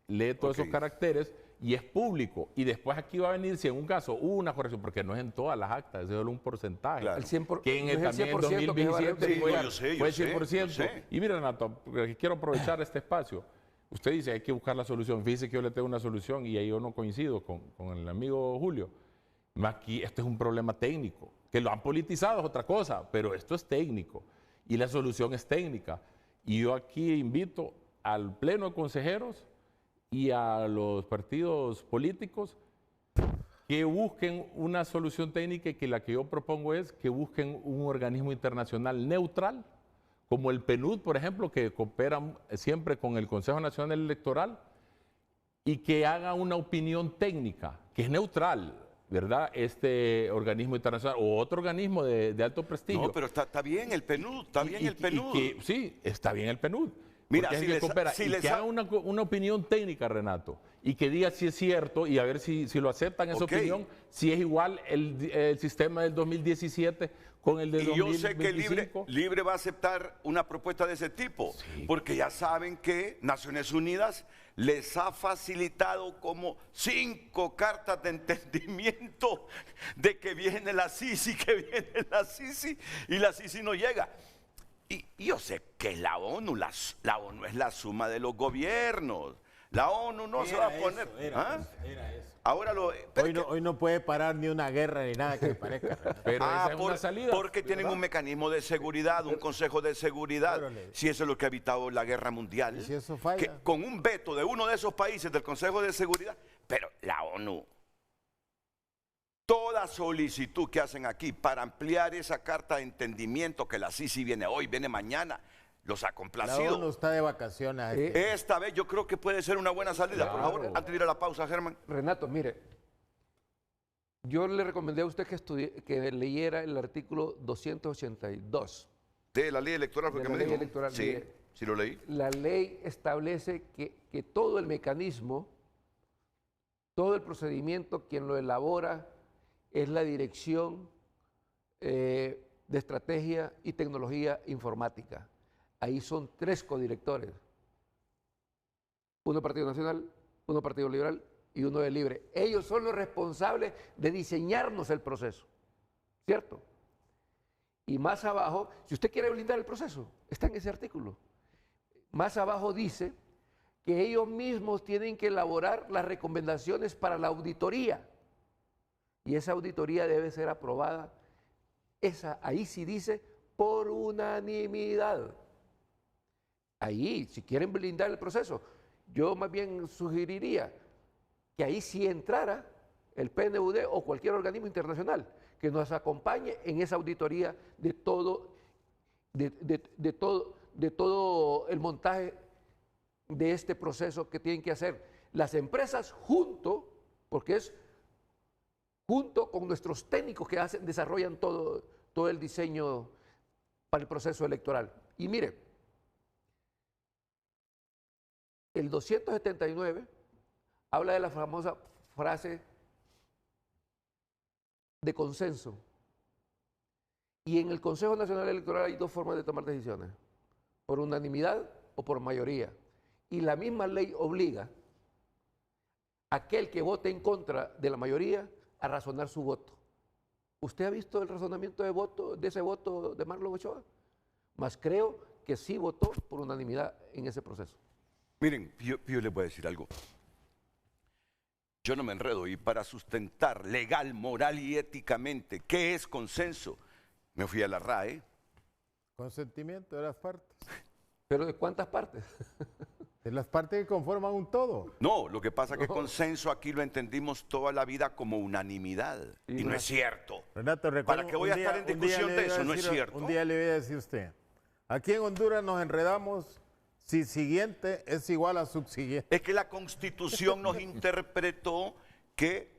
lee todos esos caracteres, y es público. Y después aquí va a venir, si en un caso hubo una corrección, porque no es en todas las actas, es solo un porcentaje. Claro. El 100%, que en también en 2017 fue el 100%. Yo sé. Y mira, Renato, quiero aprovechar este espacio. Usted dice, hay que buscar la solución. Fíjese que yo le tengo una solución y ahí yo no coincido con el amigo Julio. Aquí esto es un problema técnico. Que lo han politizado es otra cosa, pero esto es técnico. Y la solución es técnica. Y yo aquí invito al pleno de consejeros y a los partidos políticos que busquen una solución técnica, y que la que yo propongo es que busquen un organismo internacional neutral, como el PNUD, por ejemplo, que coopera siempre con el Consejo Nacional Electoral, y que haga una opinión técnica, que es neutral. ¿verdad? Este organismo internacional o otro organismo de alto prestigio. No, pero está bien el PNUD, está bien el PNUD. Sí, está bien el PNUD. Mira, Porque si es que les- coopera. si Y les que ha- haga una opinión técnica, Renato, y que diga si es cierto y a ver si lo aceptan esa Ok. opinión, si es igual el sistema del 2017 con el de Y yo 2025. sé que Libre va a aceptar una propuesta de ese tipo, porque ya saben que Naciones Unidas les ha facilitado como 5 cartas de entendimiento de que viene la Sisi, y la Sisi no llega. Y yo sé que la ONU es la suma de los gobiernos. La ONU no se va a poner. ¿Ah? Ahora Hoy no puede parar ni una guerra ni nada que parezca. Pero esa es una salida. porque tienen un mecanismo de seguridad, un consejo de seguridad. Órale. Si eso es lo que ha evitado la guerra mundial. ¿Y si eso falla? Que con un veto de uno de esos países del Consejo de Seguridad. Pero la ONU, toda solicitud que hacen aquí para ampliar esa carta de entendimiento, que la Sisi viene hoy, viene mañana, los ha La complacido. ONU está de vacaciones. aquí. Esta vez yo creo que puede ser una buena salida. Por favor, Claro. antes de ir a la pausa, Germán. Renato, mire, yo le recomendé a usted que leyera el artículo 282. De la ley electoral, De porque la me ley dijo. electoral, Sí, mire. sí lo leí. La ley establece que todo el mecanismo, todo el procedimiento, quien lo elabora es la Dirección de Estrategia y Tecnología Informática. Ahí son 3 codirectores. Uno Partido Nacional, uno Partido Liberal y uno de Libre. Ellos son los responsables de diseñarnos el proceso, ¿cierto? Y más abajo, si usted quiere blindar el proceso, está en ese artículo. Más abajo dice que ellos mismos tienen que elaborar las recomendaciones para la auditoría. Y esa auditoría debe ser aprobada, ahí sí dice, por unanimidad. Ahí, si quieren blindar el proceso, yo más bien sugeriría que ahí sí entrara el PNUD o cualquier organismo internacional que nos acompañe en esa auditoría de todo el montaje de este proceso que tienen que hacer las empresas porque es junto con nuestros técnicos que desarrollan todo el diseño para el proceso electoral. Y mire, el 279 habla de la famosa frase de consenso. Y en el Consejo Nacional Electoral hay 2 formas de tomar decisiones, por unanimidad o por mayoría. Y la misma ley obliga a aquel que vote en contra de la mayoría a razonar su voto. ¿Usted ha visto el razonamiento de ese voto de Marlon Ochoa? Mas creo que sí votó por unanimidad en ese proceso. Miren, yo les voy a decir algo. Yo no me enredo y para sustentar legal, moral y éticamente qué es consenso, me fui a la RAE. Consentimiento de las partes. ¿Pero de cuántas partes? De las partes que conforman un todo. No, lo que pasa es que consenso aquí lo entendimos toda la vida como unanimidad. Y no es cierto. Renato, ¿Para qué voy a estar en discusión de eso? No es cierto. Un día le voy a decir a usted. Aquí en Honduras nos enredamos si siguiente es igual a subsiguiente. Es que la Constitución nos interpretó que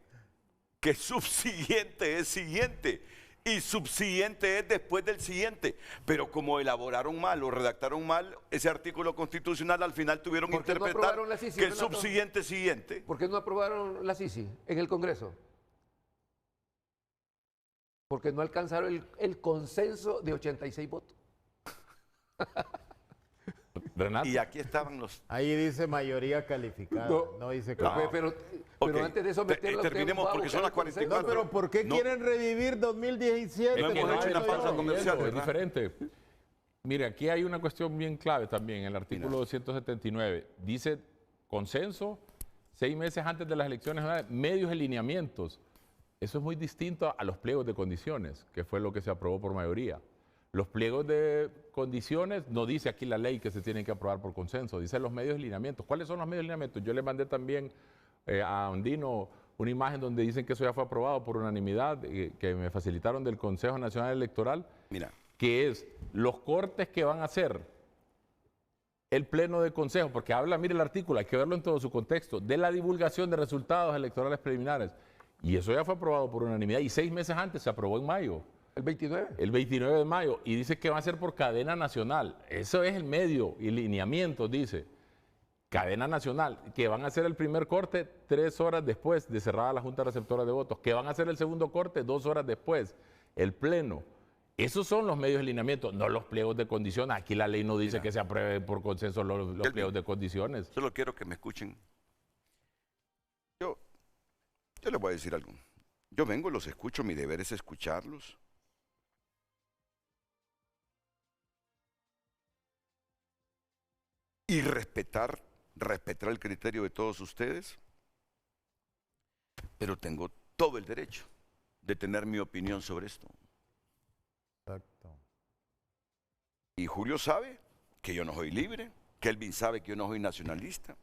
subsiguiente es siguiente y subsiguiente es después del siguiente. Pero como elaboraron mal o redactaron mal ese artículo constitucional, al final tuvieron que ¿Por qué no interpretar aprobaron la CICI, que el Renato? subsiguiente es siguiente. ¿Por qué no aprobaron la CICI en el Congreso? Porque no alcanzaron el consenso de 86 votos. Renato. Y aquí estaban los... Ahí dice mayoría calificada, no dice que... Pero Ok, antes de eso meterlo... terminemos porque son las 44. No, pero ¿por qué No. quieren revivir 2017? No hemos Por hecho eso una pausa yo- comercial, Es ¿verdad? diferente. Mire, aquí hay una cuestión bien clave también. En el artículo 279 dice consenso 6 meses antes de las elecciones, medios y lineamientos. Eso es muy distinto a los pliegos de condiciones, que fue lo que se aprobó por mayoría. Los pliegos de condiciones no dice aquí la ley que se tienen que aprobar por consenso, dice los medios y lineamientos. ¿Cuáles son los medios y lineamientos? Yo le mandé también a Ondino una imagen donde dicen que eso ya fue aprobado por unanimidad, que me facilitaron del Consejo Nacional Electoral, Mira, que es los cortes que van a hacer el Pleno de Consejo, porque habla, mire el artículo, hay que verlo en todo su contexto, de la divulgación de resultados electorales preliminares Y eso ya fue aprobado por unanimidad. Y 6 meses antes se aprobó en mayo. ¿El 29? El 29 de mayo. Y dice que va a ser por cadena nacional. Eso es el medio y lineamiento, dice. Cadena nacional. Que van a hacer el primer corte 3 horas después de cerrada la Junta Receptora de Votos. Que van a hacer el segundo corte 2 horas después. El pleno. Esos son los medios de lineamiento, no los pliegos de condiciones. Aquí la ley no dice que se apruebe por consenso los pliegos de condiciones. Solo quiero que me escuchen. Yo les voy a decir algo. Yo vengo, los escucho, mi deber es escucharlos. Y respetar el criterio de todos ustedes. Pero tengo todo el derecho de tener mi opinión sobre esto. Exacto. Y Julio sabe que yo no soy libre, Kelvin sabe que yo no soy nacionalista.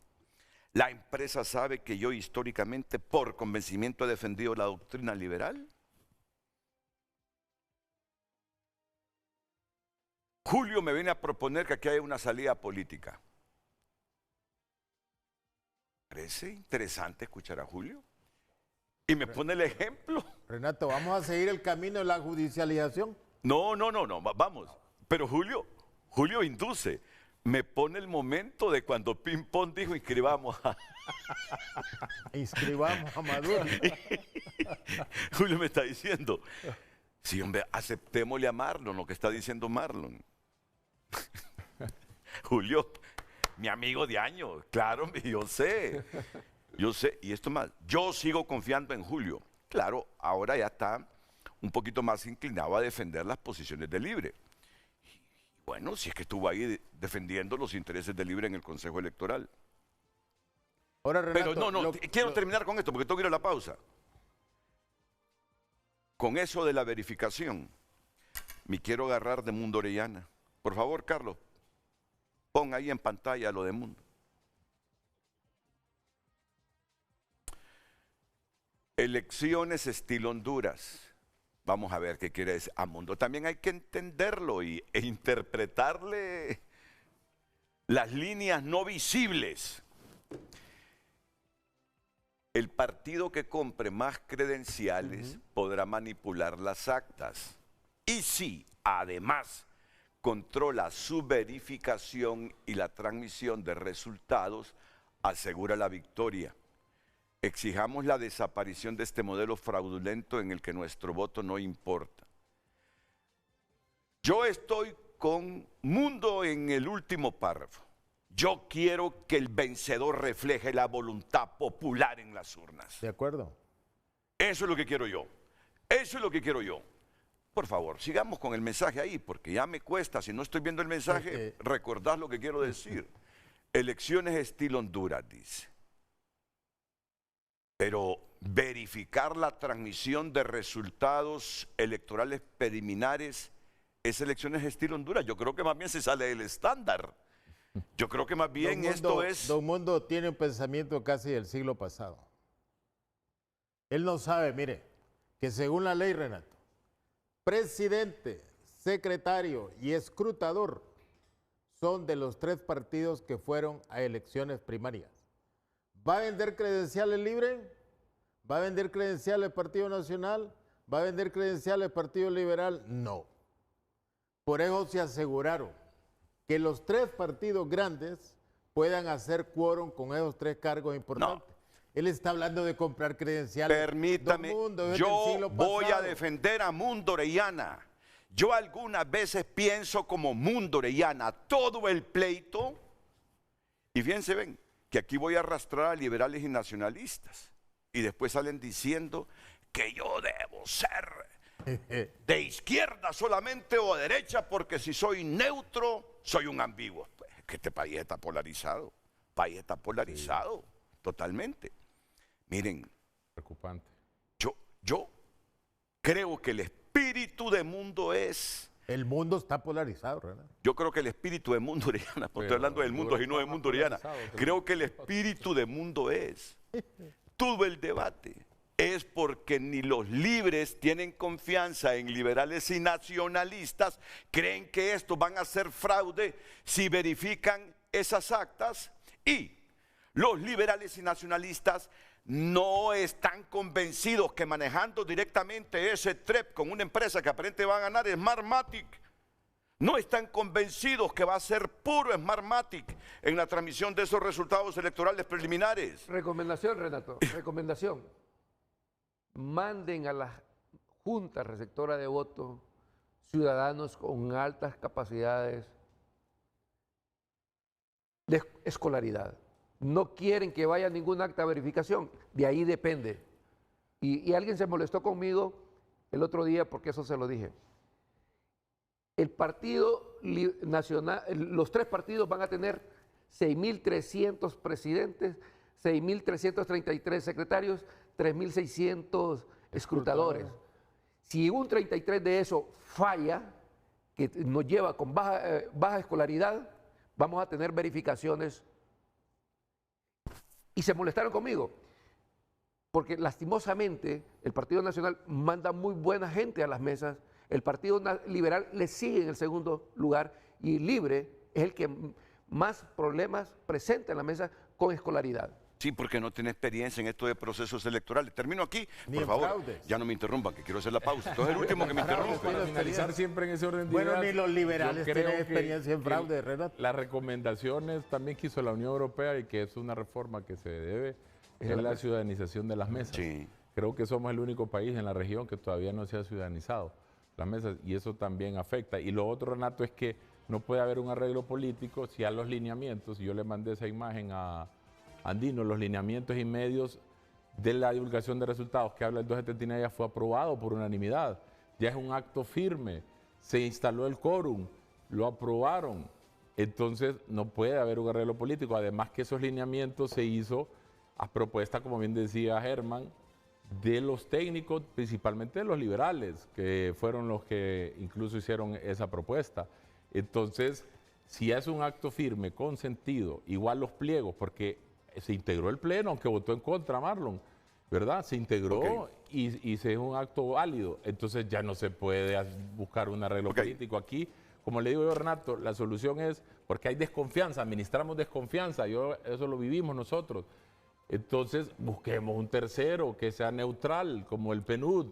La empresa sabe que yo históricamente, por convencimiento, he defendido la doctrina liberal. Julio me viene a proponer que aquí haya una salida política. Parece interesante escuchar a Julio. Y me pone el ejemplo. Renato, ¿vamos a seguir el camino de la judicialización? No, vamos. Pero Julio induce. Me pone el momento de cuando Ping Pong dijo inscribamos a... Inscribamos a Maduro. Julio me está diciendo, sí, hombre, aceptémosle a Marlon lo que está diciendo Marlon. Julio, mi amigo de años, claro, yo sé, y esto más, yo sigo confiando en Julio. Claro, ahora ya está un poquito más inclinado a defender las posiciones de Libre. Bueno, si es que estuvo ahí defendiendo los intereses de Libre en el Consejo Electoral. Ahora, Renato, pero quiero terminar con esto porque tengo que ir a la pausa. Con eso de la verificación, me quiero agarrar de Mundo Orellana. Por favor, Carlos, pon ahí en pantalla lo de Mundo. Elecciones estilo Honduras. Vamos a ver qué quiere decir a Mundo. También hay que entenderlo e interpretarle las líneas no visibles. El partido que compre más credenciales podrá manipular las actas. Y si además controla su verificación y la transmisión de resultados, asegura la victoria. Exijamos la desaparición de este modelo fraudulento en el que nuestro voto no importa. Yo estoy con Mundo en el último párrafo. Yo quiero que el vencedor refleje la voluntad popular en las urnas. ¿De acuerdo? Eso es lo que quiero yo. Eso es lo que quiero yo. Por favor, sigamos con el mensaje ahí, porque ya me cuesta, si no estoy viendo el mensaje, recordad lo que quiero decir. Elecciones estilo Honduras, dice. Pero verificar la transmisión de resultados electorales preliminares es elecciones estilo Honduras. Yo creo que más bien se sale del estándar. Yo creo que más bien esto es... Don Mundo tiene un pensamiento casi del siglo pasado. Él no sabe, mire, que según la ley, Renato, presidente, secretario y escrutador son de los 3 partidos que fueron a elecciones primarias. ¿Va a vender credenciales Libre? ¿Va a vender credenciales Partido Nacional? ¿Va a vender credenciales Partido Liberal? No. Por eso se aseguraron que los 3 partidos grandes puedan hacer quórum con esos 3 cargos importantes. No. Él está hablando de comprar credenciales. Permítame, yo voy a defender a Mundo Orellana. Yo algunas veces pienso como Mundo Orellana, todo el pleito, y fíjense, ven, que aquí voy a arrastrar a liberales y nacionalistas. Y después salen diciendo que yo debo ser de izquierda solamente o de derecha, porque si soy neutro, soy un ambiguo. Pues, que este país está polarizado. País está polarizado, totalmente. Miren. Preocupante. Yo creo que el espíritu de Mundo es... El mundo está polarizado, ¿verdad? Yo creo que el espíritu de Mundo Orellana, porque estoy hablando del mundo y no de Mundo Orellana. Creo que el espíritu de Mundo es... Todo el debate es porque ni los libres tienen confianza en liberales y nacionalistas, creen que estos van a hacer fraude si verifican esas actas, y los liberales y nacionalistas no están convencidos que manejando directamente ese TREP con una empresa que aparentemente va a ganar, Smartmatic, no están convencidos que va a ser puro Smartmatic en la transmisión de esos resultados electorales preliminares. Recomendación, Renato, recomendación. Manden a la Junta Receptora de Votos ciudadanos con altas capacidades de escolaridad. No quieren que vaya ningún acta de verificación, de ahí depende. Y alguien se molestó conmigo el otro día porque eso se lo dije. El Partido Nacional, los tres partidos van a tener 6.300 presidentes, 6.333 secretarios, 3.600 escrutadores. Si un 33 de eso falla, que nos lleva con baja escolaridad, vamos a tener verificaciones. Y se molestaron conmigo, porque lastimosamente el Partido Nacional manda muy buena gente a las mesas, el Partido Liberal le sigue en el segundo lugar y Libre es el que más problemas presenta en la mesa con escolaridad. Sí, porque no tiene experiencia en esto de procesos electorales. Termino aquí, Ni por en favor. fraudes. Ya no me interrumpan, que quiero hacer la pausa. Entonces el último que me interrumpe. Para finalizar siempre en ese orden de Bueno, ideas, ni los liberales yo creo tienen experiencia en que fraude, Renato. Las recomendaciones también que hizo la Unión Europea y que es una reforma que se debe es la ciudadanización de las mesas. Sí. Creo que somos el único país en la región que todavía no se ha ciudadanizado las mesas y eso también afecta. Y lo otro, Renato, es que no puede haber un arreglo político si a los lineamientos, y yo le mandé esa imagen a Andino, los lineamientos y medios de la divulgación de resultados que habla el 279 ya fue aprobado por unanimidad. Ya es un acto firme, se instaló el quórum, lo aprobaron. Entonces no puede haber un arreglo político. Además que esos lineamientos se hizo a propuesta, como bien decía Germán, de los técnicos, principalmente de los liberales, que fueron los que incluso hicieron esa propuesta. Entonces, si es un acto firme, con sentido, igual los pliegos, porque se integró el Pleno, aunque votó en contra Marlon, ¿verdad? Se integró y se es un acto válido. Entonces ya no se puede buscar un arreglo político. Aquí, como le digo yo, Renato, la solución es, porque hay desconfianza, administramos desconfianza, eso lo vivimos nosotros. Entonces busquemos un tercero que sea neutral, como el PNUD,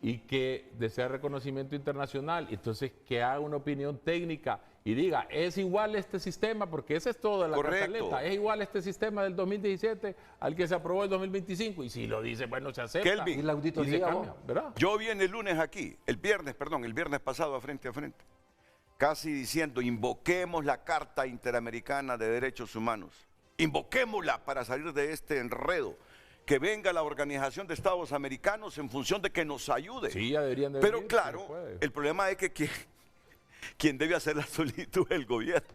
y que desea reconocimiento internacional. Entonces que haga una opinión técnica y diga, es igual este sistema, porque ese es todo de la carteleta, es igual este sistema del 2017 al que se aprobó el 2025, y si lo dice, bueno, se acepta. Kelvin, Y la auditoría, y se cambia, ¿verdad? Yo vine el lunes aquí, el viernes pasado a frente, casi diciendo, invoquemos la Carta Interamericana de Derechos Humanos, invoquémosla para salir de este enredo, que venga la Organización de Estados Americanos en función de que nos ayude. Sí, ya deberían de Pero venir, claro, se puede. el problema es que quien debe hacer la solicitud es el gobierno.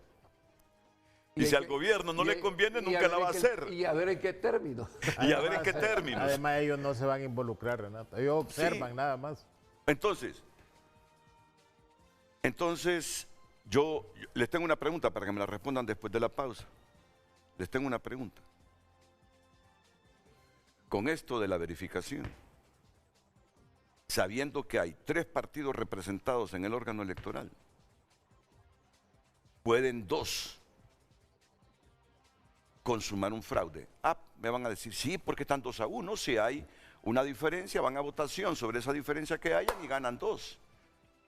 Y si al gobierno no le conviene, nunca la va a hacer. Y a ver en qué término. Y a ver en qué términos. Además, ellos no se van a involucrar, Renato. Ellos observan nada más. Entonces, yo les tengo una pregunta para que me la respondan después de la pausa. Les tengo una pregunta. Con esto de la verificación, sabiendo que hay 3 partidos representados en el órgano electoral, pueden 2 consumar un fraude. Me van a decir, sí, porque están 2-1. Si hay una diferencia, van a votación sobre esa diferencia que hayan y ganan 2.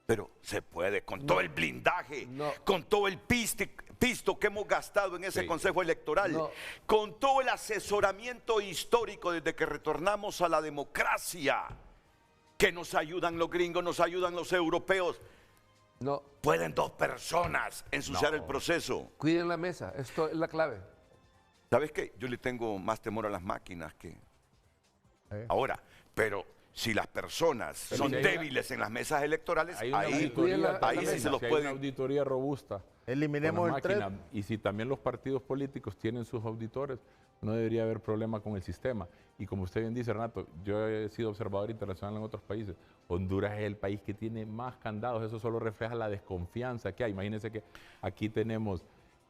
Pero se puede, con todo el blindaje, con todo el pisto que hemos gastado en ese Consejo Electoral, con todo el asesoramiento histórico desde que retornamos a la democracia, que nos ayudan los gringos, nos ayudan los europeos. No. Pueden 2 personas ensuciar el proceso. Cuiden la mesa, esto es la clave. ¿Sabes qué? Yo le tengo más temor a las máquinas que ahora, pero si las personas son débiles en las mesas electorales, ahí sí se los hay pueden. una auditoría robusta. Eliminemos el TREP. Y si también los partidos políticos tienen sus auditores, no debería haber problema con el sistema. Y como usted bien dice, Renato, yo he sido observador internacional en otros países. Honduras es el país que tiene más candados. Eso solo refleja la desconfianza que hay. Imagínense que aquí tenemos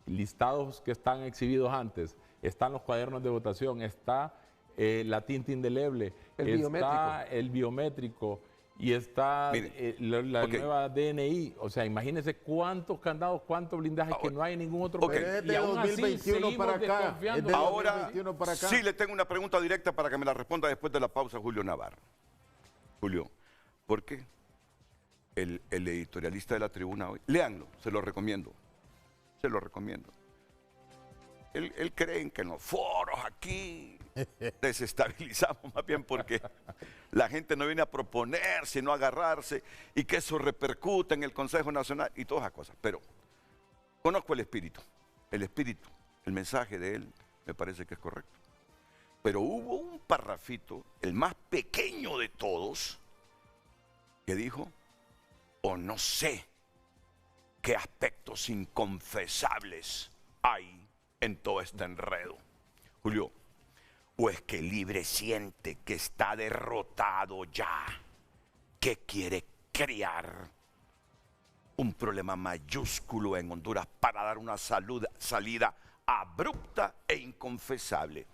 listados que están exhibidos antes, están los cuadernos de votación, está la tinta indeleble, está el biométrico, y está Mire, la ok. nueva DNI. O sea, imagínense cuántos candados, cuántos blindajes que no hay en ningún otro Ok. país. Pero es Y de aún así 2021 seguimos para acá. desconfiando. Es de Ahora 2021 para acá. sí le tengo una pregunta directa para que me la responda después de la pausa Julio Navarro. Julio, ¿por qué el editorialista de la tribuna hoy? Léanlo, se lo recomiendo. Se lo recomiendo. Él cree que en los foros aquí desestabilizamos más bien porque la gente no viene a proponer, sino a agarrarse y que eso repercute en el Consejo Nacional y todas esas cosas. Pero conozco el espíritu, el mensaje de él me parece que es correcto. Pero hubo un parrafito, el más pequeño de todos, que dijo, o no sé qué aspectos inconfesables hay en todo este enredo. Julio, o es que Libre siente que está derrotado ya, que quiere crear un problema mayúsculo en Honduras para dar una salida abrupta e inconfesable.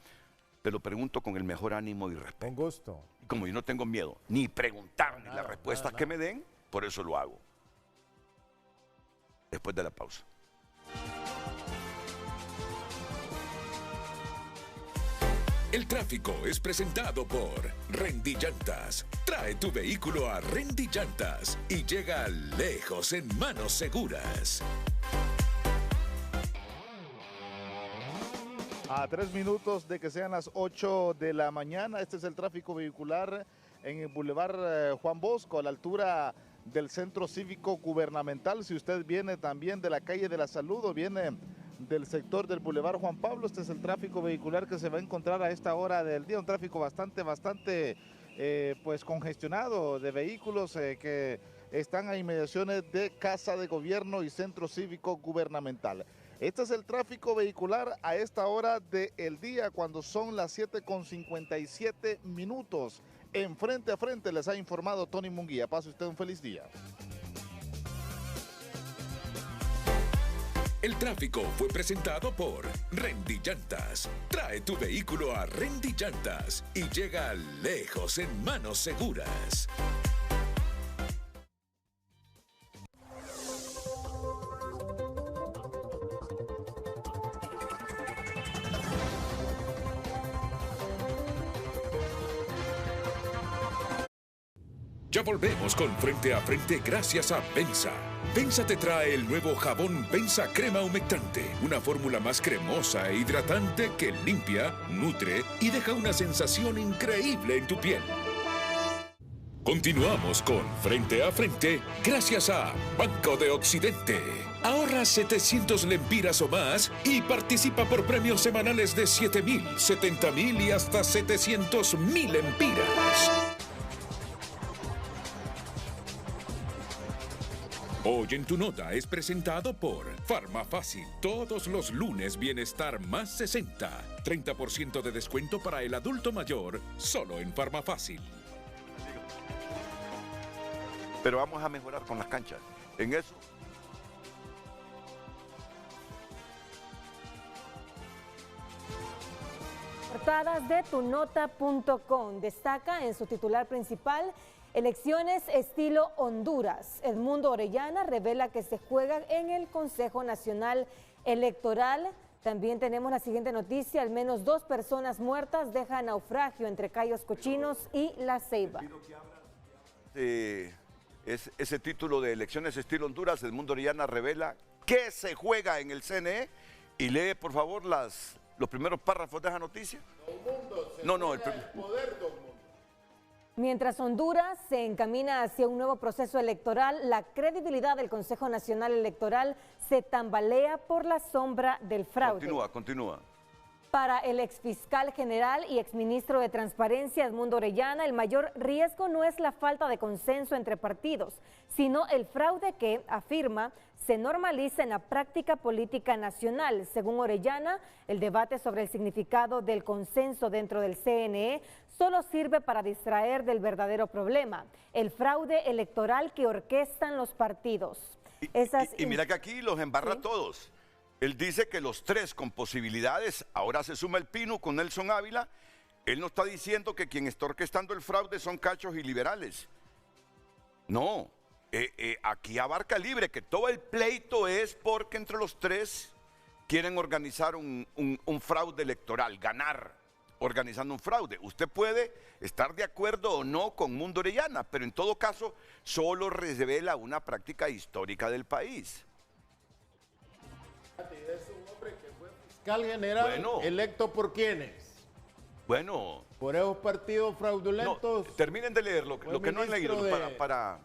Te lo pregunto con el mejor ánimo y respeto. Con gusto. Y como yo no tengo miedo ni preguntar ni las respuestas que me den, por eso lo hago. Después de la pausa. El tráfico es presentado por Rendy Llantas. Trae tu vehículo a Rendy Llantas y llega lejos en manos seguras. A 3 minutos de que sean las 8 de la mañana, este es el tráfico vehicular en el Boulevard Juan Bosco, a la altura del Centro Cívico Gubernamental. Si usted viene también de la calle de la Salud o viene del sector del Boulevard Juan Pablo, este es el tráfico vehicular que se va a encontrar a esta hora del día, un tráfico bastante pues congestionado de vehículos que están a inmediaciones de Casa de Gobierno y Centro Cívico Gubernamental. Este es el tráfico vehicular a esta hora del día, cuando son las 7:57 minutos. En Frente a Frente les ha informado Tony Munguía. Pase usted un feliz día. El tráfico fue presentado por Rendy Llantas. Trae tu vehículo a Rendy Llantas y llega lejos en manos seguras. Ya volvemos con Frente a Frente gracias a Pensa. Pensa te trae el nuevo jabón Pensa Crema Humectante, una fórmula más cremosa e hidratante que limpia, nutre y deja una sensación increíble en tu piel. Continuamos con Frente a Frente gracias a Banco de Occidente. Ahorra 700 lempiras o más y participa por premios semanales de 7.000, 70.000 y hasta 700.000 lempiras. Hoy en tu nota es presentado por Farmafácil. Todos los lunes Bienestar más 60. 30% de descuento para el adulto mayor, solo en Farmafácil. Pero vamos a mejorar con las canchas. En eso. Portadas de tunota.com. Destaca en su titular principal: elecciones estilo Honduras. Edmundo Orellana revela que se juega en el Consejo Nacional Electoral. También tenemos la siguiente noticia: al menos 2 personas muertas dejan naufragio entre Cayos Cochinos y La Ceiba. Ese título de elecciones estilo Honduras, Edmundo Orellana revela que se juega en el CNE. Y lee, por favor, los primeros párrafos de esa noticia. Mientras Honduras se encamina hacia un nuevo proceso electoral, la credibilidad del Consejo Nacional Electoral se tambalea por la sombra del fraude. Continúa. Para el exfiscal general y exministro de Transparencia, Edmundo Orellana, el mayor riesgo no es la falta de consenso entre partidos, sino el fraude que, afirma, se normaliza en la práctica política nacional. Según Orellana, el debate sobre el significado del consenso dentro del CNE solo sirve para distraer del verdadero problema, el fraude electoral que orquestan los partidos. Y mira que aquí los embarra todos. Él dice que los 3 con posibilidades, ahora se suma el Pino con Nelson Ávila. Él no está diciendo que quien está orquestando el fraude son cachos y liberales. No, aquí abarca libre, que todo el pleito es porque entre los tres quieren organizar un fraude electoral, ganar organizando un fraude. Usted puede estar de acuerdo o no con Mundo Orellana, pero en todo caso solo revela una práctica histórica del país. Es un hombre que fue fiscal general, Bueno. electo por quiénes. Bueno, Por esos partidos no, fraudulentos terminen de leer lo fue que no han leído ministro de- para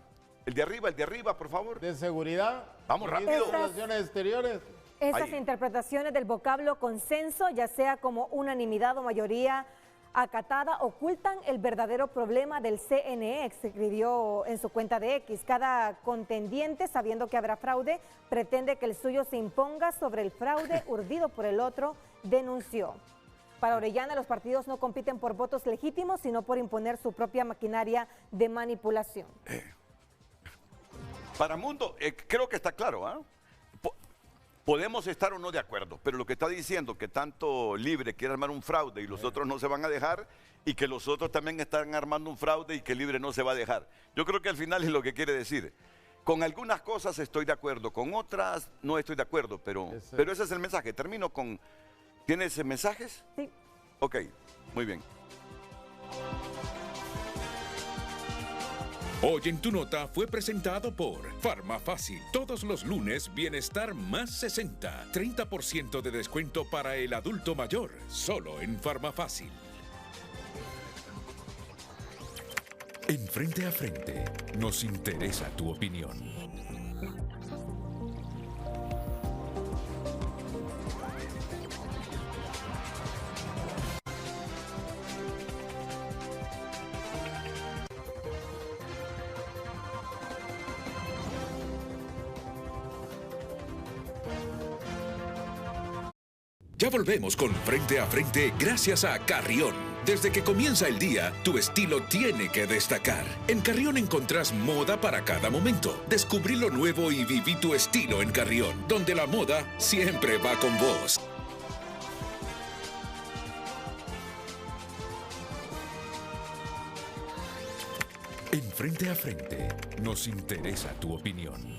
el de arriba, por favor. de seguridad. Vamos, ministro rápido. de Relaciones Exteriores. Estas Ahí. interpretaciones del vocablo consenso, ya sea como unanimidad o mayoría acatada, ocultan el verdadero problema del CNE, escribió en su cuenta de X. Cada contendiente, sabiendo que habrá fraude, pretende que el suyo se imponga sobre el fraude urdido por el otro, denunció. Para Orellana, los partidos no compiten por votos legítimos, sino por imponer su propia maquinaria de manipulación. Para Mundo, creo que está claro, ¿ah? Podemos estar o no de acuerdo, pero lo que está diciendo que tanto Libre quiere armar un fraude y los otros no se van a dejar, y que los otros también están armando un fraude y que Libre no se va a dejar. Yo creo que al final es lo que quiere decir. Con algunas cosas estoy de acuerdo, con otras no estoy de acuerdo, pero ese es el mensaje. Termino con... ¿Tienes mensajes? Sí. Ok, muy bien. Hoy en tu nota fue presentado por Farmafácil. Todos los lunes, Bienestar más 60. 30% de descuento para el adulto mayor. Solo en Farmafácil. En Frente a Frente, nos interesa tu opinión. Ya volvemos con Frente a Frente gracias a Carrión. Desde que comienza el día, tu estilo tiene que destacar. En Carrión encontrás moda para cada momento. Descubrí lo nuevo y viví tu estilo en Carrión, donde la moda siempre va con vos. En Frente a Frente, nos interesa tu opinión.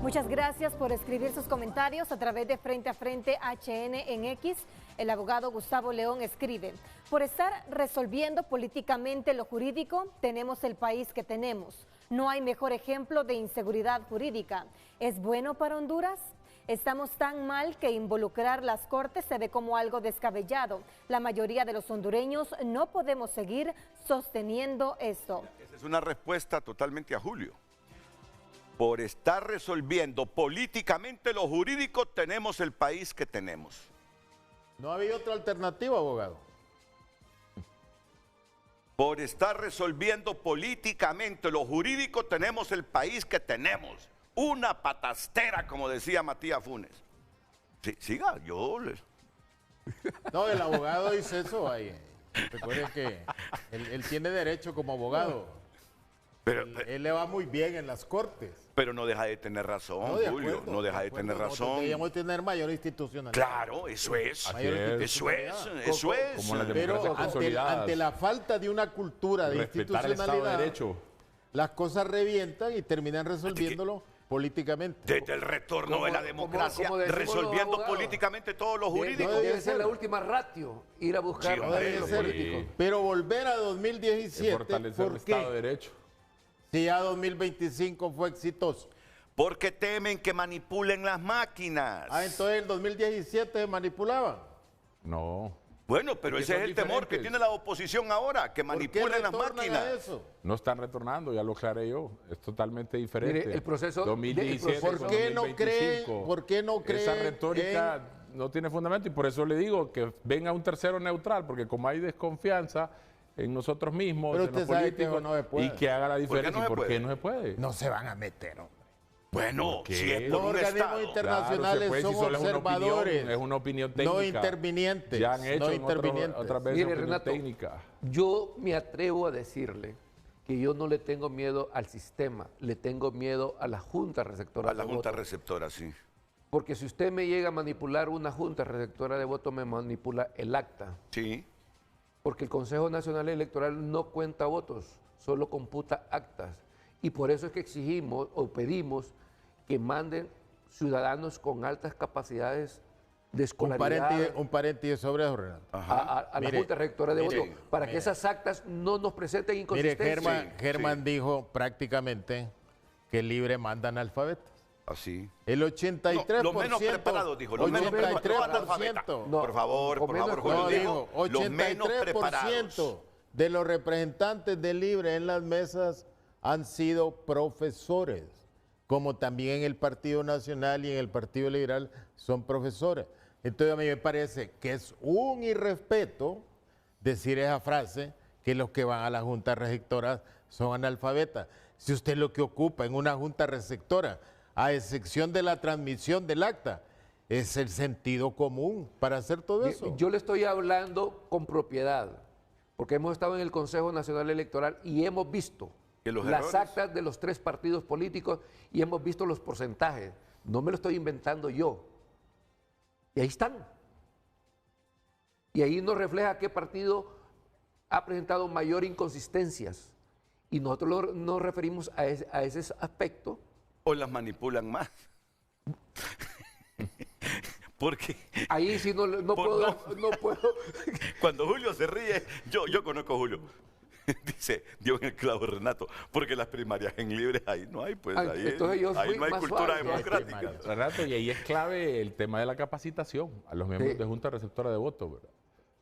Muchas gracias por escribir sus comentarios a través de Frente a Frente HN en X. El abogado Gustavo León escribe: por estar resolviendo políticamente lo jurídico, tenemos el país que tenemos. No hay mejor ejemplo de inseguridad jurídica. ¿Es bueno para Honduras? Estamos tan mal que involucrar las cortes se ve como algo descabellado. La mayoría de los hondureños no podemos seguir sosteniendo esto. Esa es una respuesta totalmente a Julio. Por estar resolviendo políticamente lo jurídico, tenemos el país que tenemos. No había otra alternativa, abogado. Por estar resolviendo políticamente lo jurídico, tenemos el país que tenemos. Una patastera, como decía Matías Funes. Sí, siga, No, el abogado dice eso ahí. Recuerden que él tiene derecho como abogado. Pero, Él le va muy bien en las cortes. pero no deja de tener razón, de Julio. acuerdo, No deja de acuerdo. tener Nosotros razón. Deberíamos tener mayor institucionalidad. Claro, eso es. Mayor Eso es. institucionalidad. Eso es. Como las Pero democracias consolidadas. ante la falta de una cultura de Respetar el Estado de institucionalidad, Derecho. las cosas revientan y terminan resolviéndolo políticamente. Desde el retorno de la democracia, como decimos los resolviendo abogados. políticamente todo lo No jurídico. debe ser la última ratio, ir a buscar Sí, No hombre, debe lo ser. político. Pero volver a Es 2017, fortalecer el ¿por Estado de qué? Derecho. Si ya 2025 fue exitoso. Porque temen que manipulen las máquinas. Entonces el 2017 manipulaban. No, Bueno, pero Porque ese es son el temor que diferentes. tiene la oposición ahora, que ¿Por qué manipulen las retornan a máquinas. eso? no están retornando, ya lo aclaré yo. Es totalmente diferente. Mire, el proceso- 2017 ¿Por con qué no 2025. por qué no creen Esa retórica no tiene fundamento y por eso le digo que venga un tercero neutral, porque como hay desconfianza en nosotros mismos, Pero en los usted sabe que políticos, no se puede. y que haga la qué diferencia. no se ¿Y por puede? qué no se puede? No se van a meter, hombre. Bueno, ¿Por qué? si es Los por un organismos Estado. internacionales Claro, se puede, si son solo es una observadores. opinión, es una opinión técnica. No intervinientes. Ya han hecho no en intervinientes. otras veces Mire, opinión Renato, técnica. yo me atrevo a decirle que yo no le tengo miedo al sistema, le tengo miedo a la Junta Receptora A la de Junta Voto. Receptora, sí. Porque si usted me llega a manipular una Junta Receptora de Voto, me manipula el acta. Sí. Porque el Consejo Nacional Electoral no cuenta votos, solo computa actas. Y por eso es que exigimos o pedimos que manden ciudadanos con altas capacidades de escolaridad Un paréntesis sobre eso, Renato. a la Junta Rectora de Voto, para que esas actas no nos presenten Mire, inconsistencias. Germán dijo prácticamente que Libre manda analfabetas. Así. El 83%. Los menos preparados, dijo. Los menos preparados. No analfabetas. No, por favor, Julio. No, Dijo, dijo, los menos 83% preparados. de los representantes de Libre en las mesas han sido profesores, como también en el Partido Nacional y en el Partido Liberal son profesores. Entonces a mí me parece que es un irrespeto decir esa frase que los que van a la Junta Receptora son analfabetas. Si usted lo que ocupa en una Junta Receptora, a excepción de la transmisión del acta, es el sentido común para hacer todo eso. Yo le estoy hablando con propiedad, porque hemos estado en el Consejo Nacional Electoral y hemos visto Que los las errores- actas de los 3 partidos políticos y hemos visto los porcentajes. No me lo estoy inventando yo. Y ahí están. Y ahí nos refleja qué partido ha presentado mayor inconsistencias. Y nosotros nos referimos a ese aspecto. O las manipulan más. Porque Ahí sí no puedo. cuando Julio se ríe, yo conozco a Julio. Dice, dio en el clavo Renato, porque las primarias en Libre ahí no hay, pues ahí, entonces yo ahí fui no hay más cultura suave. democrática. Renato, y ahí es clave el tema de la capacitación a los miembros Sí. de Junta Receptora de Voto, ¿verdad?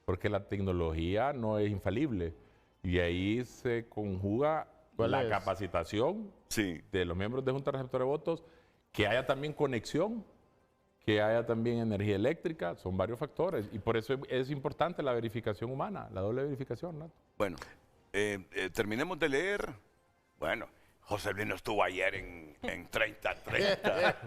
Porque la tecnología no es infalible y ahí se conjuga ¿Cuál la es? capacitación Sí. de los miembros de Junta Receptora de Votos, que haya también conexión, que haya también energía eléctrica, son varios factores y por eso es importante la verificación humana, la doble verificación, Renato. Bueno, terminemos de leer. Bueno, José Luis no estuvo ayer en 30-30.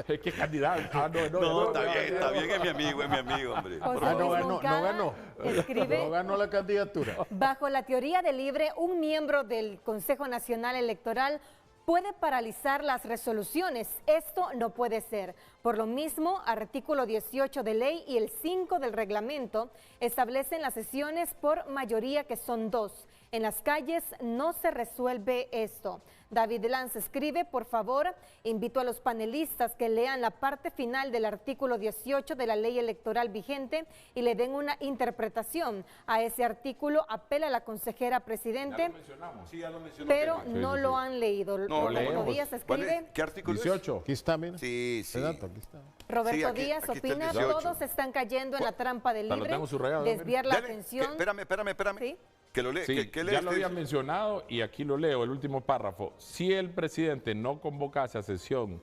Es que candidato. Ah, No, está bien, es mi amigo, hombre. José Por Ah, no favor. ganó, Moncada no ganó. escribe- No ganó la candidatura. Bajo la teoría de Libre, un miembro del Consejo Nacional Electoral puede paralizar las resoluciones. Esto no puede ser. Por lo mismo, artículo 18 de ley y el 5 del reglamento establecen las sesiones por mayoría, que son 2. En las calles no se resuelve esto. David Lanz escribe: por favor, invito a los panelistas que lean la parte final del artículo 18 de la ley electoral vigente y le den una interpretación a ese artículo. Apela a la consejera presidente, Sí, ya lo mencionó. pero Kevin. no lo han leído. No, Roberto leemos. Díaz ¿Cuál escribe: es? ¿Qué artículo es? 18. Aquí está, mira. Sí, sí. Renato, aquí está. Roberto Sí, aquí- Díaz aquí está el opina: 18. todos están cayendo en la trampa de Lo Libre, tengo subrayado, mira. desviar la Dale, atención. Espérame. Sí. Que lo lee. Sí, que lee ya este lo había dice. mencionado y aquí lo leo, el último párrafo. Si el presidente no convocase a sesión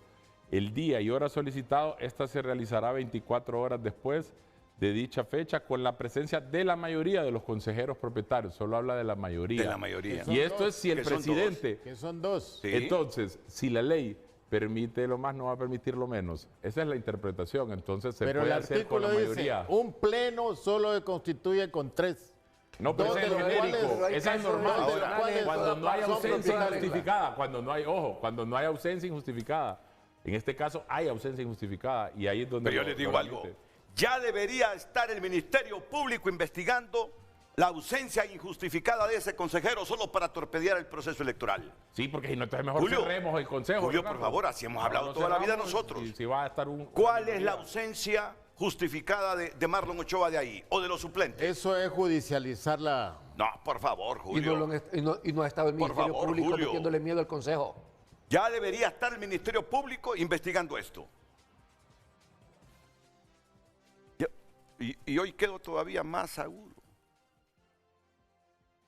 el día y hora solicitado, esta se realizará 24 horas después de dicha fecha con la presencia de la mayoría de los consejeros propietarios. Solo habla de la mayoría. De la mayoría. Y esto es si el Que son presidente... Que son 2. Sí. Entonces, si la ley permite lo más, no va a permitir lo menos. Esa es la interpretación. Entonces, se Pero puede el hacer con artículo la dice, mayoría. un pleno solo se constituye con 3. No, pero Dos ese es de los genérico, cuales- esa es Ahora, normal. Cuando no hay son ausencia propietarios. injustificada, cuando no hay ausencia injustificada. En este caso hay ausencia injustificada y ahí es donde... Pero yo lo- les digo lo algo. permite. Ya debería estar el Ministerio Público investigando la ausencia injustificada de ese consejero solo para torpedear el proceso electoral. Sí, porque si no, entonces mejor Julio, cerremos el consejo. Julio, Ricardo. por favor, así hemos hablado No toda la vida cerramos nosotros. y si va a estar un... ¿Cuál es la ausencia justificada de Marlon Ochoa de ahí o de los suplentes? Eso es judicializar la... No, por favor, Y Julio. no ha estado el Por Ministerio favor, Público Julio. metiéndole miedo al Consejo. Ya debería estar el Ministerio Público investigando esto. Y hoy quedo todavía más seguro.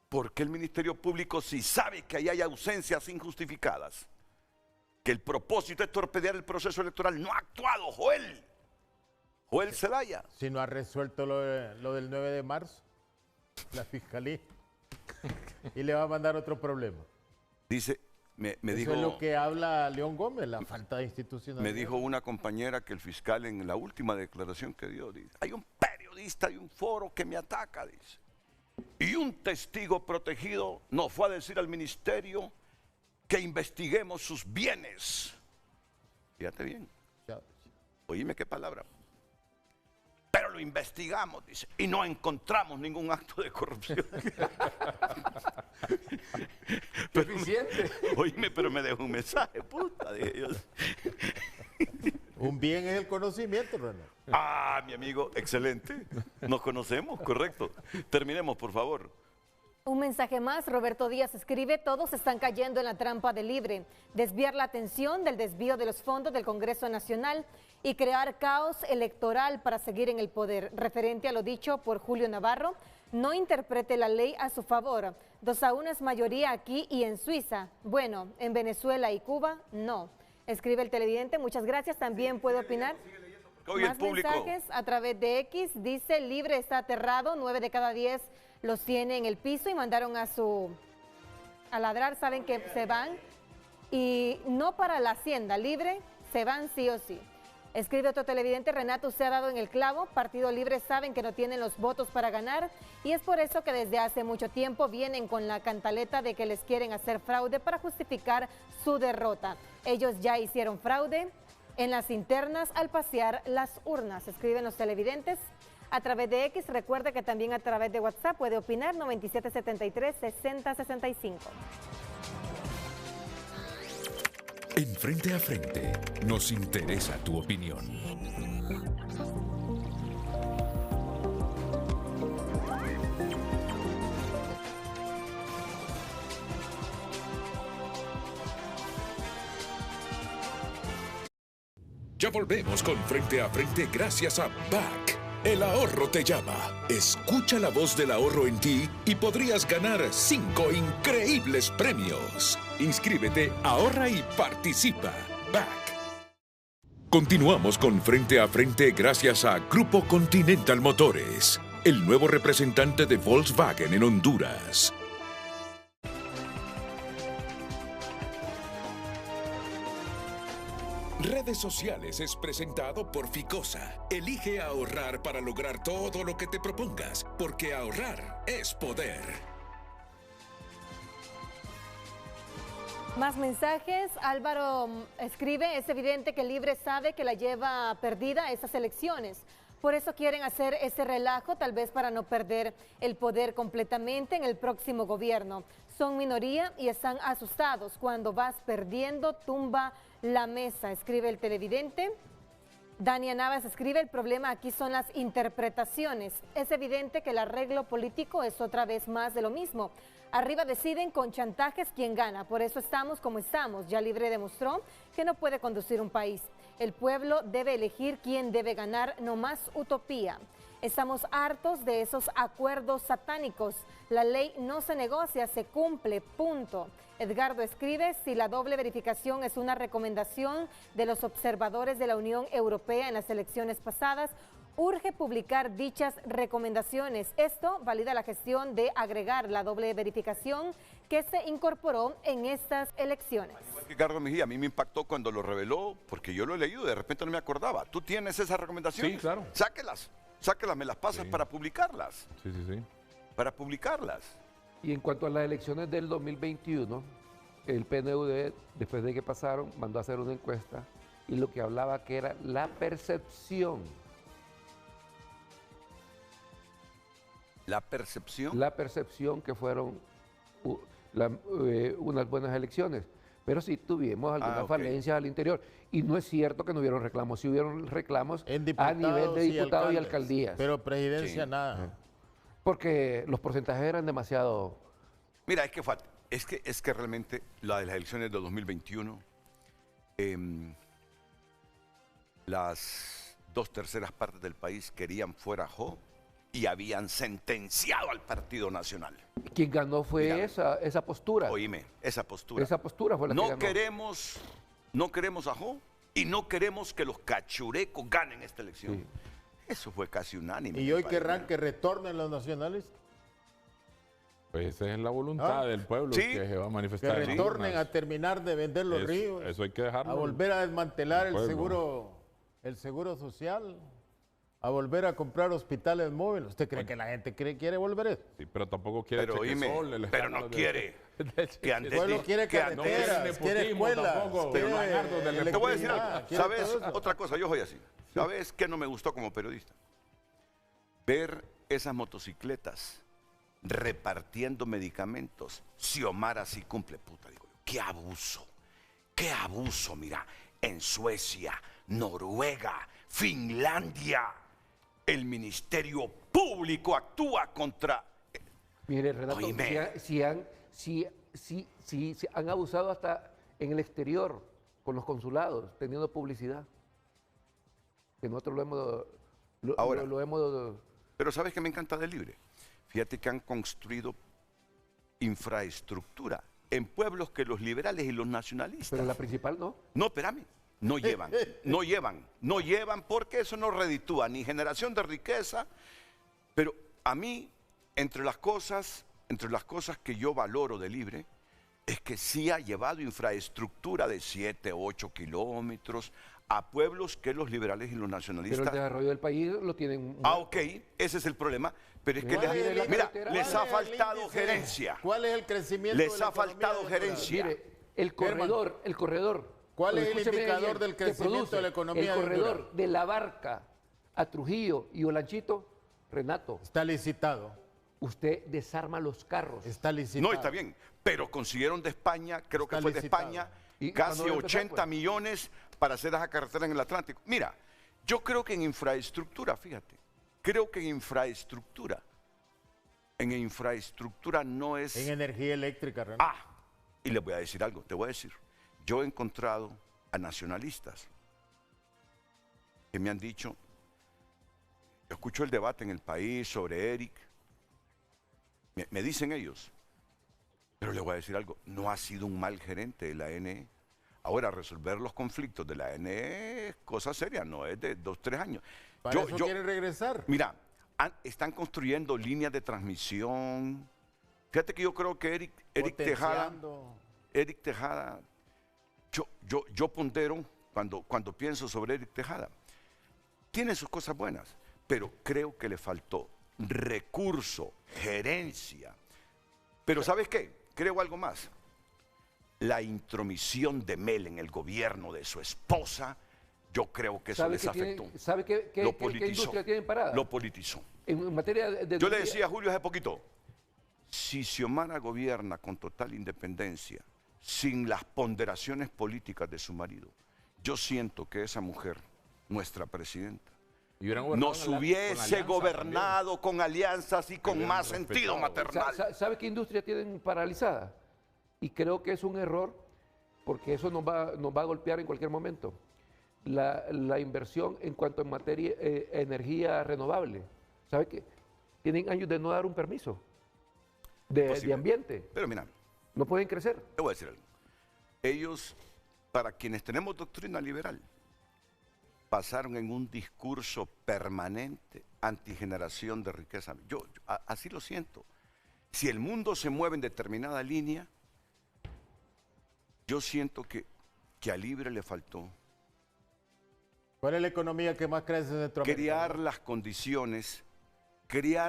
Porque el Ministerio Público, si sabe que ahí hay ausencias injustificadas, que el propósito es torpedear el proceso electoral, no ha actuado, Joel Zelaya. Si no ha resuelto lo del 9 de marzo, la fiscalía, y le va a mandar otro problema. Dice, me Eso dijo, es lo que habla León Gómez, la falta de institucionalidad. me dijo una compañera que el fiscal en la última declaración que dio, dice, hay un periodista de un foro que me ataca, dice. Y un testigo protegido nos fue a decir al ministerio que investiguemos sus bienes. Fíjate bien, Ya, oíme qué palabra. Pero lo Bueno, investigamos, dice, y no encontramos ningún acto de corrupción. Eficiente. Oíme, pero me dejó un mensaje, puta de ellos. Un bien es el conocimiento, René. Ah, mi amigo, excelente. Nos conocemos, correcto. Terminemos, por favor. Un mensaje más, Roberto Díaz escribe, todos están cayendo en la trampa de Libre, desviar la atención del desvío de los fondos del Congreso Nacional y crear caos electoral para seguir en el poder. Referente a lo dicho por Julio Navarro, no interprete la ley a su favor. 2-1 es mayoría aquí y en Suiza. Bueno, en Venezuela y Cuba, no. Escribe el televidente, muchas gracias. También puede opinar. Hoy Más mensajes a través de X, dice, Libre está aterrado, 9 de cada 10 los tiene en el piso y mandaron a ladrar, saben que se van y no para la hacienda, Libre, se van sí o sí. Escribe otro televidente, Renato se ha dado en el clavo, Partido Libre saben que no tienen los votos para ganar y es por eso que desde hace mucho tiempo vienen con la cantaleta de que les quieren hacer fraude para justificar su derrota. Ellos ya hicieron fraude en las internas al pasear las urnas, escriben los televidentes. A través de X, recuerda que también a través de WhatsApp puede opinar 9773-6065. En Frente a Frente nos interesa tu opinión. Ya volvemos con Frente a Frente gracias a BAC. El ahorro te llama. Escucha la voz del ahorro en ti y podrías ganar 5 increíbles premios. Inscríbete, ahorra y participa. BAC. Continuamos con Frente a Frente gracias a Grupo Continental Motores, el nuevo representante de Volkswagen en Honduras. Redes Sociales es presentado por Ficosa. Elige ahorrar para lograr todo lo que te propongas, porque ahorrar es poder. Más mensajes. Álvaro escribe, es evidente que Libre sabe que la lleva perdida esas elecciones. Por eso quieren hacer ese relajo, tal vez para no perder el poder completamente en el próximo gobierno. Son minoría y están asustados. Cuando vas perdiendo, tumba la mesa, escribe el televidente. Dania Navas escribe, el problema aquí son las interpretaciones. Es evidente que el arreglo político es otra vez más de lo mismo. Arriba deciden con chantajes quién gana, por eso estamos como estamos. Ya Libre demostró que no puede conducir un país. El pueblo debe elegir quién debe ganar, no más utopía. Estamos hartos de esos acuerdos satánicos. La ley no se negocia, se cumple, punto. Edgardo escribe, si la doble verificación es una recomendación de los observadores de la Unión Europea en las elecciones pasadas, urge publicar dichas recomendaciones. Esto valida la gestión de agregar la doble verificación que se incorporó en estas elecciones. Ricardo Mejía, a mí me impactó cuando lo reveló, porque yo lo he leído, de repente no me acordaba. ¿Tú tienes esas recomendaciones? Sí, claro. Sáquelas, me las pasas para publicarlas. Sí. Para publicarlas. Y en cuanto a las elecciones del 2021, el PNUD, después de que pasaron, mandó a hacer una encuesta y lo que hablaba que era la percepción. ¿La percepción? La percepción que fueron unas buenas elecciones. Pero sí tuvimos algunas falencias al interior. Y no es cierto que no hubieron reclamos. Sí hubieron reclamos a nivel de diputados y alcaldías. Pero presidencia nada. Porque los porcentajes eran demasiado... Mira, es que realmente la de las elecciones de 2021, las 2/3 partes del país querían fuera Jo y habían sentenciado al Partido Nacional. Quien ganó fue esa postura. Oíme, esa postura. Esa postura fue la que ganó. No queremos a Jo y no queremos que los cachurecos ganen esta elección. Sí. Eso fue casi unánime. ¿Y hoy querrán que retornen los nacionales? Pues esa es la voluntad del pueblo que se va a manifestar. Que retornen a terminar de vender los ríos. Eso hay que dejarlo. A volver a desmantelar el seguro social. A volver a comprar hospitales móviles. ¿Usted cree que la gente quiere volver eso? Sí, pero tampoco quiere pero no quiere. El pueblo quiere carreteras, quiere escuelas. Te voy a decir algo. ¿Sabes? Otra cosa, yo soy así. ¿Sabes qué no me gustó como periodista? ver esas motocicletas repartiendo medicamentos. Xiomara sí cumple, puta, digo yo. Qué abuso, mira, en Suecia, Noruega, Finlandia, el Ministerio Público actúa contra... Mire, Renato, Oíme. si han abusado hasta en el exterior, con los consulados, teniendo publicidad. Que nosotros Ahora, lo hemos... pero ¿sabes qué me encanta del Libre? Fíjate que han construido infraestructura en pueblos que los liberales y los nacionalistas... Pero la principal no. No, espérame, no llevan porque eso no reditúa ni generación de riqueza, pero a mí, entre las cosas que yo valoro de Libre, es que sí ha llevado infraestructura de 7, 8 kilómetros a pueblos que los liberales y los nacionalistas... Pero el desarrollo del país lo tienen... ok, ese es el problema, pero es que les ha faltado gerencia. ¿Cuál es el crecimiento? Les ha faltado gerencia. Mire, el corredor. ¿Cuál es el Escúcheme indicador bien, del que crecimiento produce de la economía el de corredor Honduras? de La Barca a Trujillo y Olanchito, Renato, Está licitado. usted desarma los carros. Está licitado. No, está bien, pero consiguieron de España, creo que Está fue de licitado. España, ¿Y casi cuándo va a empezar, 80 pues? millones para hacer esa carretera en el Atlántico. Mira, yo creo que en infraestructura, fíjate, creo que en infraestructura no es... En energía eléctrica, Renato. Y les voy a decir algo, te voy a decir, yo he encontrado a nacionalistas que me han dicho, yo escucho el debate en el país sobre Eric, me dicen ellos, pero les voy a decir algo, no ha sido un mal gerente de la ANE. Ahora, resolver los conflictos de la ANE es cosa seria, no es de 2, 3 años. ¿Para eso quieren regresar? Mira, están construyendo líneas de transmisión. Fíjate que yo creo que Eric Tejada, yo pondero cuando pienso sobre Eric Tejada, tiene sus cosas buenas, pero creo que le faltó recurso, gerencia. Pero ¿sabes qué? Creo algo más. La intromisión de Mel en el gobierno de su esposa, yo creo que eso les afectó. ¿Sabe qué industria tienen parada? Lo politizó. En materia de... Yo le decía a Julio hace poquito, si Xiomara gobierna con total independencia, sin las ponderaciones políticas de su marido, yo siento que esa mujer, nuestra presidenta, Y hubieran gobernado nos con hubiese alianza gobernado con alianzas y con Hubieran más sentido respetado. maternal. ¿Sabe qué industria tienen paralizada? Y creo que es un error, porque eso nos va a golpear en cualquier momento. La inversión en cuanto a materia energía renovable. ¿Sabe qué? Tienen años de no dar un permiso de ambiente. Pero mira, No pueden crecer. te voy a decir algo. Ellos, para quienes tenemos doctrina liberal, pasaron en un discurso permanente antigeneración de riqueza. Yo así lo siento. Si el mundo se mueve en determinada línea, yo siento que a Libre le faltó ¿Cuál es la economía que más crece en Centroamérica? crear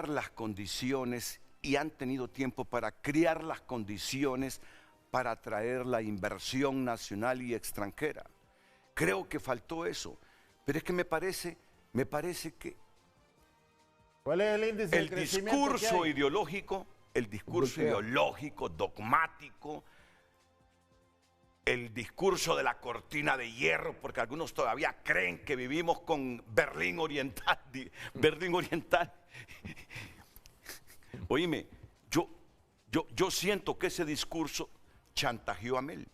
las condiciones y han tenido tiempo para crear las condiciones para atraer la inversión nacional y extranjera. Creo que faltó eso, pero es que me parece que ¿Cuál es el índice de el crecimiento discurso que hay? ideológico, dogmático, el discurso de la cortina de hierro, porque algunos todavía creen que vivimos con Berlín Oriental. Oíme, yo siento que ese discurso chantajeó a Mel.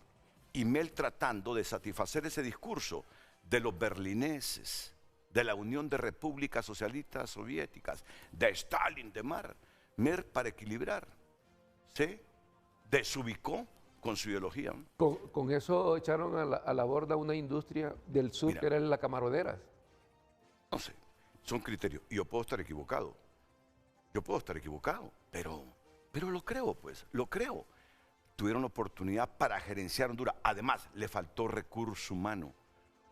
Y Mel, tratando de satisfacer ese discurso de los berlineses, de la Unión de Repúblicas Socialistas Soviéticas, de Stalin, de Mel, para equilibrar, se desubicó con su ideología. Con eso echaron a la borda una industria del sur. Mira. Que era la camaroneras. No sé, son criterios. Y yo puedo estar equivocado. Pero lo creo, pues, lo creo. Tuvieron la oportunidad para gerenciar Honduras. Además, le faltó recurso humano.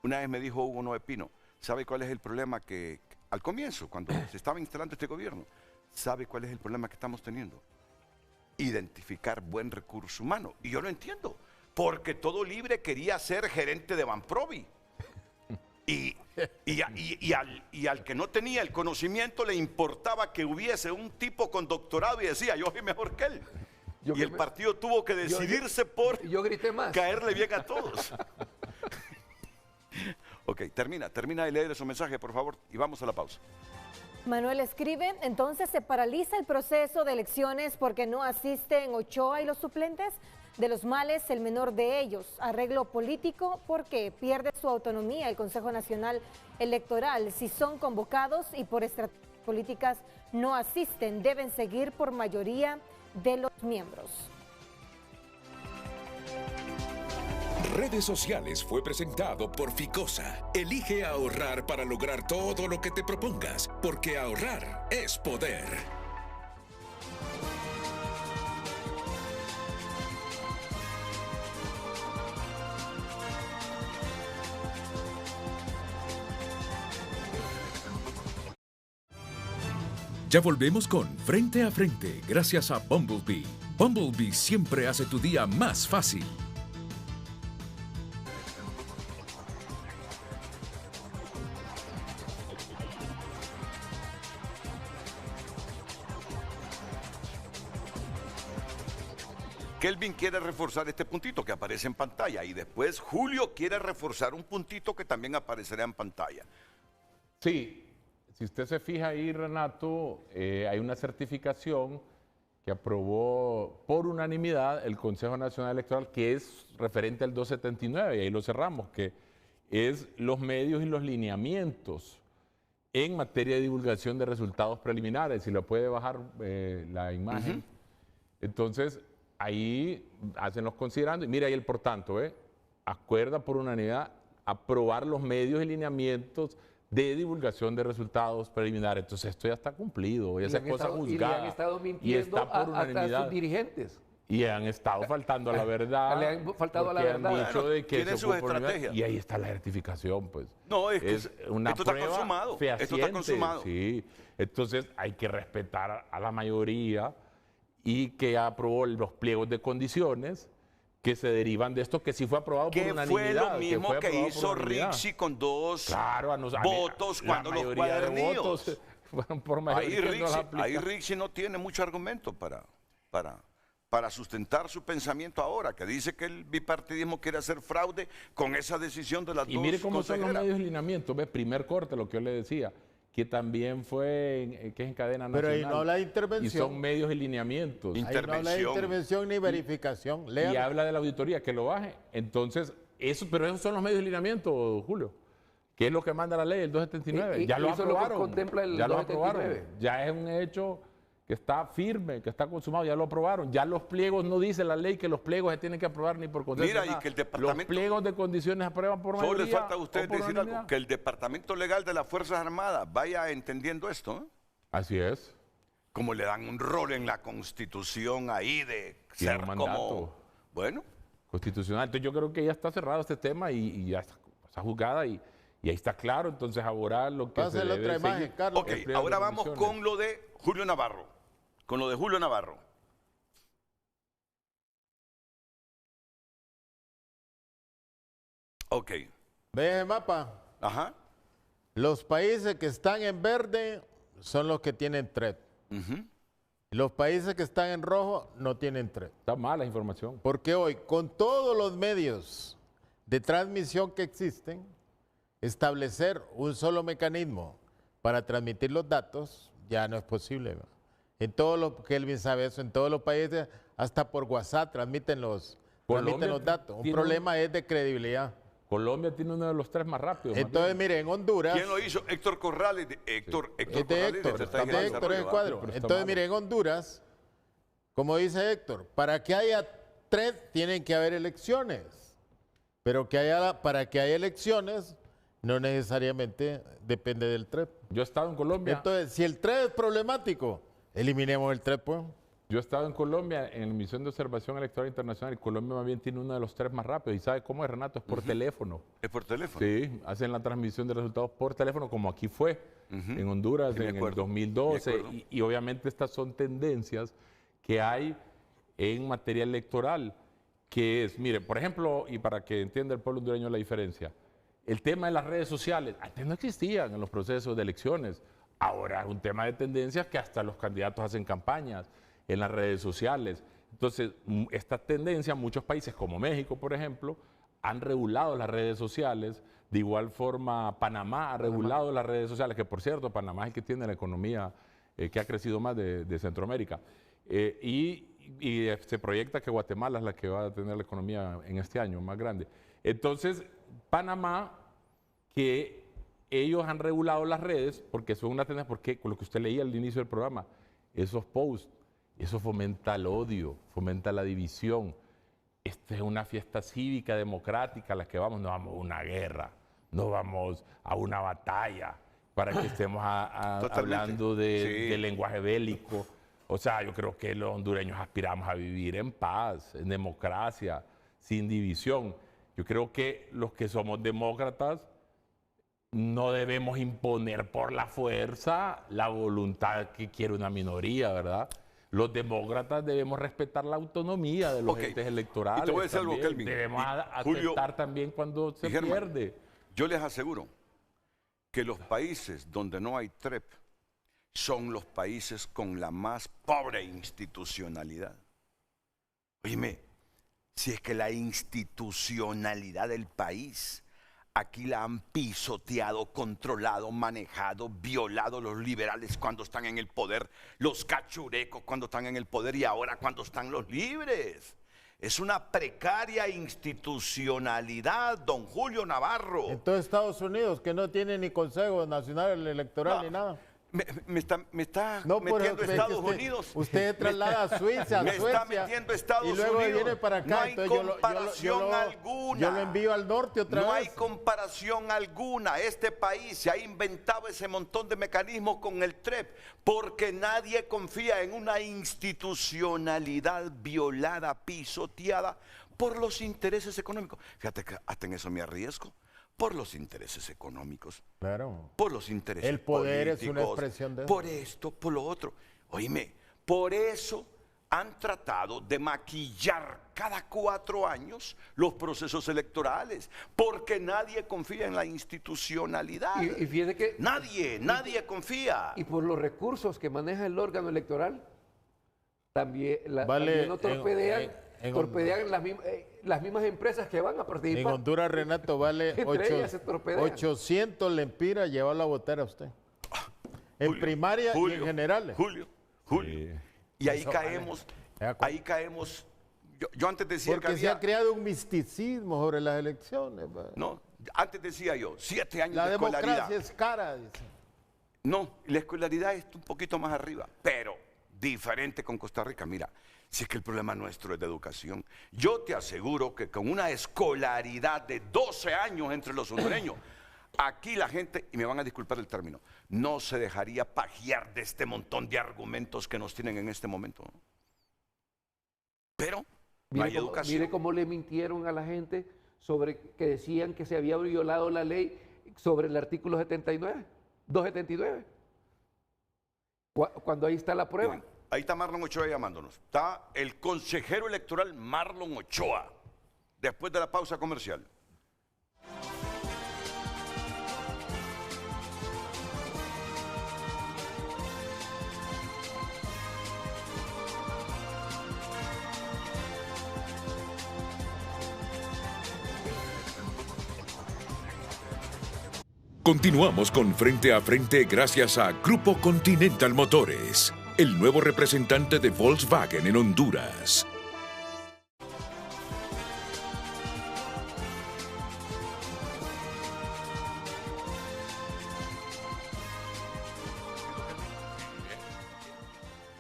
Una vez me dijo Hugo Noé Pino, ¿sabe cuál es el problema que al comienzo, cuando se estaba instalando este gobierno, ¿sabe cuál es el problema que estamos teniendo? Identificar buen recurso humano. Y yo lo entiendo, porque todo Libre quería ser gerente de Banprovi. Y Y al que no tenía el conocimiento le importaba que hubiese un tipo con doctorado y decía, yo soy mejor que él. Y el partido tuvo que decidirse por yo grité más. caerle bien a todos. Ok, termina de leer su mensaje, por favor, y vamos a la pausa. Manuel escribe, entonces se paraliza el proceso de elecciones porque no asisten Ochoa y los suplentes. De los males, el menor de ellos, arreglo político porque pierde su autonomía el Consejo Nacional Electoral. Si son convocados y por estrategias políticas no asisten, deben seguir por mayoría de los miembros. Redes Sociales fue presentado por Ficosa. Elige ahorrar para lograr todo lo que te propongas, porque ahorrar es poder. Ya volvemos con Frente a Frente, gracias a Bumblebee. Bumblebee siempre hace tu día más fácil. Kelvin quiere reforzar este puntito que aparece en pantalla y después Julio quiere reforzar un puntito que también aparecerá en pantalla. Sí, si usted se fija ahí, Renato, hay una certificación que aprobó por unanimidad el Consejo Nacional Electoral, que es referente al 279, y ahí lo cerramos, que es los medios y los lineamientos en materia de divulgación de resultados preliminares. Si lo puede bajar la imagen. Entonces, ahí hacen los considerando, y mira ahí el por tanto, acuerda por unanimidad aprobar los medios y lineamientos de divulgación de resultados preliminares. Entonces esto ya está cumplido, ya esa cosa juzgada. Y han estado y mintiendo está por hasta unanimidad. sus dirigentes. Y han estado faltando a la verdad. Le han faltado a la porque verdad. han dicho de que Tienen se fue sus por unanimidad, estrategias. y ahí está la certificación, pues. No, es que una esto está prueba consumado. Esto está fehaciente, consumado. Sí. Entonces hay que respetar a la mayoría y que aprobó los pliegos de condiciones que se derivan de esto, que sí fue aprobado por Que unanimidad. fue lo mismo fue que aprobado hizo por unanimidad. Rixi con dos Claro, votos cuando los cuadernillos. Fueron por mayoría que no las aplicaron. Ahí Rixi no tiene mucho argumento para sustentar su pensamiento ahora, que dice que el bipartidismo quiere hacer fraude con esa decisión de las dos Y mire cómo son los consejeras. medios de lineamiento. ¿Ves? Primer corte, lo que yo le decía, que también fue que es en cadena nacional. Pero ahí no habla de intervención. Y son medios y lineamientos. Ahí no habla de intervención ni verificación. Y habla de la auditoría, que lo baje. Entonces, pero esos son los medios de lineamiento, Julio. ¿Qué es lo que manda la ley, el 279? Ya lo eso es lo que aprobaron. contempla el Ya lo 279. aprobaron. Ya es un hecho que está firme, que está consumado, ya lo aprobaron. Ya los pliegos, no dice la ley que los pliegos se tienen que aprobar ni por consenso. Mira, y que el departamento... Los pliegos de condiciones aprueban por mayoría. Solo les falta a ustedes o por decir unanimidad. algo, que el Departamento Legal de las Fuerzas Armadas vaya entendiendo esto, ¿eh? Así es. Como le dan un rol en la Constitución ahí de Tiene ser un mandato. como... Bueno, Constitucional. Entonces yo creo que ya está cerrado este tema y ya está juzgada y ahí está claro. Entonces ahora lo que Pásale se debe otra imagen, seguir. Carlos. ok, el pliego ahora de vamos condiciones. con lo de Julio Navarro. Con lo de Julio Navarro. Ok. ¿Ves el mapa? Ajá. Los países que están en verde son los que tienen TREP. Los países que están en rojo no tienen TREP. Está mala la información. Porque hoy, con todos los medios de transmisión que existen, establecer un solo mecanismo para transmitir los datos ya no es posible, ¿verdad? En todos los, Kelvin sabe eso, en todos los países, hasta por WhatsApp transmiten los datos. Un tiene problema es de credibilidad. Colombia tiene uno de los 3 más rápidos. Entonces, mire, en Honduras... ¿Quién lo hizo? Héctor Corrales. Héctor Es de Corrales, Héctor, Estrategia de es de Héctor es Desarrollo, cuadro. pero está Entonces, malo. mire, en Honduras, como dice Héctor, para que haya TREP tienen que haber elecciones. Pero para que haya elecciones, no necesariamente depende del TREP. Yo he estado en Colombia. Entonces, si el TREP es problemático, eliminemos el TREP, pues. Yo he estado en Colombia en la misión de observación electoral internacional y Colombia más bien tiene uno de los 3 más rápidos. ¿Y sabe cómo es, Renato? Es por teléfono. Es por teléfono. Sí, hacen la transmisión de resultados por teléfono, como aquí fue en Honduras Sí, me en el acuerdo, 2012. me acuerdo. Y obviamente estas son tendencias que hay en materia electoral, que es, mire, por ejemplo, y para que entienda el pueblo hondureño la diferencia, El tema de las redes sociales, antes no existían en los procesos de elecciones. Ahora es un tema de tendencias que hasta los candidatos hacen campañas en las redes sociales. Entonces, esta tendencia, muchos países como México, por ejemplo, han regulado las redes sociales. De igual forma, Panamá ha regulado las redes sociales, que por cierto, Panamá es el que tiene la economía que ha crecido más de Centroamérica. Y se proyecta que Guatemala es la que va a tener la economía en este año más grande. Entonces, Panamá, que ellos han regulado las redes, porque eso es una tendencia, porque con lo que usted leía al inicio del programa, esos posts, eso fomenta el odio, fomenta la división. Esta es una fiesta cívica, democrática a la que vamos, no vamos a una guerra, no vamos a una batalla para que estemos hablando de lenguaje bélico. O sea, yo creo que los hondureños aspiramos a vivir en paz, en democracia, sin división. Yo creo que los que somos demócratas no debemos imponer por la fuerza la voluntad que quiere una minoría, ¿verdad? Los demócratas debemos respetar la autonomía de los entes electorales. Y te voy a decir algo, Kelvin. Debemos aceptar también cuando se pierde. Yo les aseguro que los países donde no hay TREP son los países con la más pobre institucionalidad. Oíme, si es que la institucionalidad del país aquí la han pisoteado, controlado, manejado, violado los liberales cuando están en el poder, los cachurecos cuando están en el poder y ahora cuando están los libres. Es una precaria institucionalidad, don Julio Navarro. En todo Estados Unidos, que no tiene ni Consejo Nacional Electoral ni nada. Me está No, metiendo pero Estados Unidos. Usted traslada a Suiza, me Suecia, está metiendo Estados y luego Unidos. viene para acá. No hay Entonces comparación alguna. Yo lo envío al norte otra vez. No hay comparación alguna. Este país se ha inventado ese montón de mecanismos con el TREP porque nadie confía en una institucionalidad violada, pisoteada por los intereses económicos. Fíjate que hasta en eso me arriesgo. Por los intereses económicos. Claro. Por los intereses el poder políticos, es una expresión de eso. Por esto, por lo otro. Oíme, por eso han tratado de maquillar cada 4 años los procesos electorales, porque nadie confía en la institucionalidad. Y fíjate que... Nadie confía. Y por los recursos que maneja el órgano electoral, también no torpedean las mismas empresas que van a participar. En Honduras, Renato, vale 800 lempiras llevarlo a votar a usted. En Julio, primaria y en generales. Julio. Y ahí caemos. Yo antes decía porque que había... se ha creado un misticismo sobre las elecciones. No, antes decía yo, 7 años la de escolaridad. La democracia es cara, dice. No, la escolaridad es un poquito más arriba, pero diferente con Costa Rica. Mira, si es que el problema nuestro es de educación. Yo te aseguro que con una escolaridad de 12 años entre los hondureños, aquí la gente, y me van a disculpar el término, no se dejaría pajear de este montón de argumentos que nos tienen en este momento. Pero no hay educación. Mire cómo le mintieron a la gente sobre que decían que se había violado la ley sobre el artículo 279. Cuando ahí está la prueba. Bien, ahí está Marlon Ochoa llamándonos. Está el consejero electoral Marlon Ochoa, después de la pausa comercial. Continuamos con Frente a Frente gracias a Grupo Continental Motores, el nuevo representante de Volkswagen en Honduras.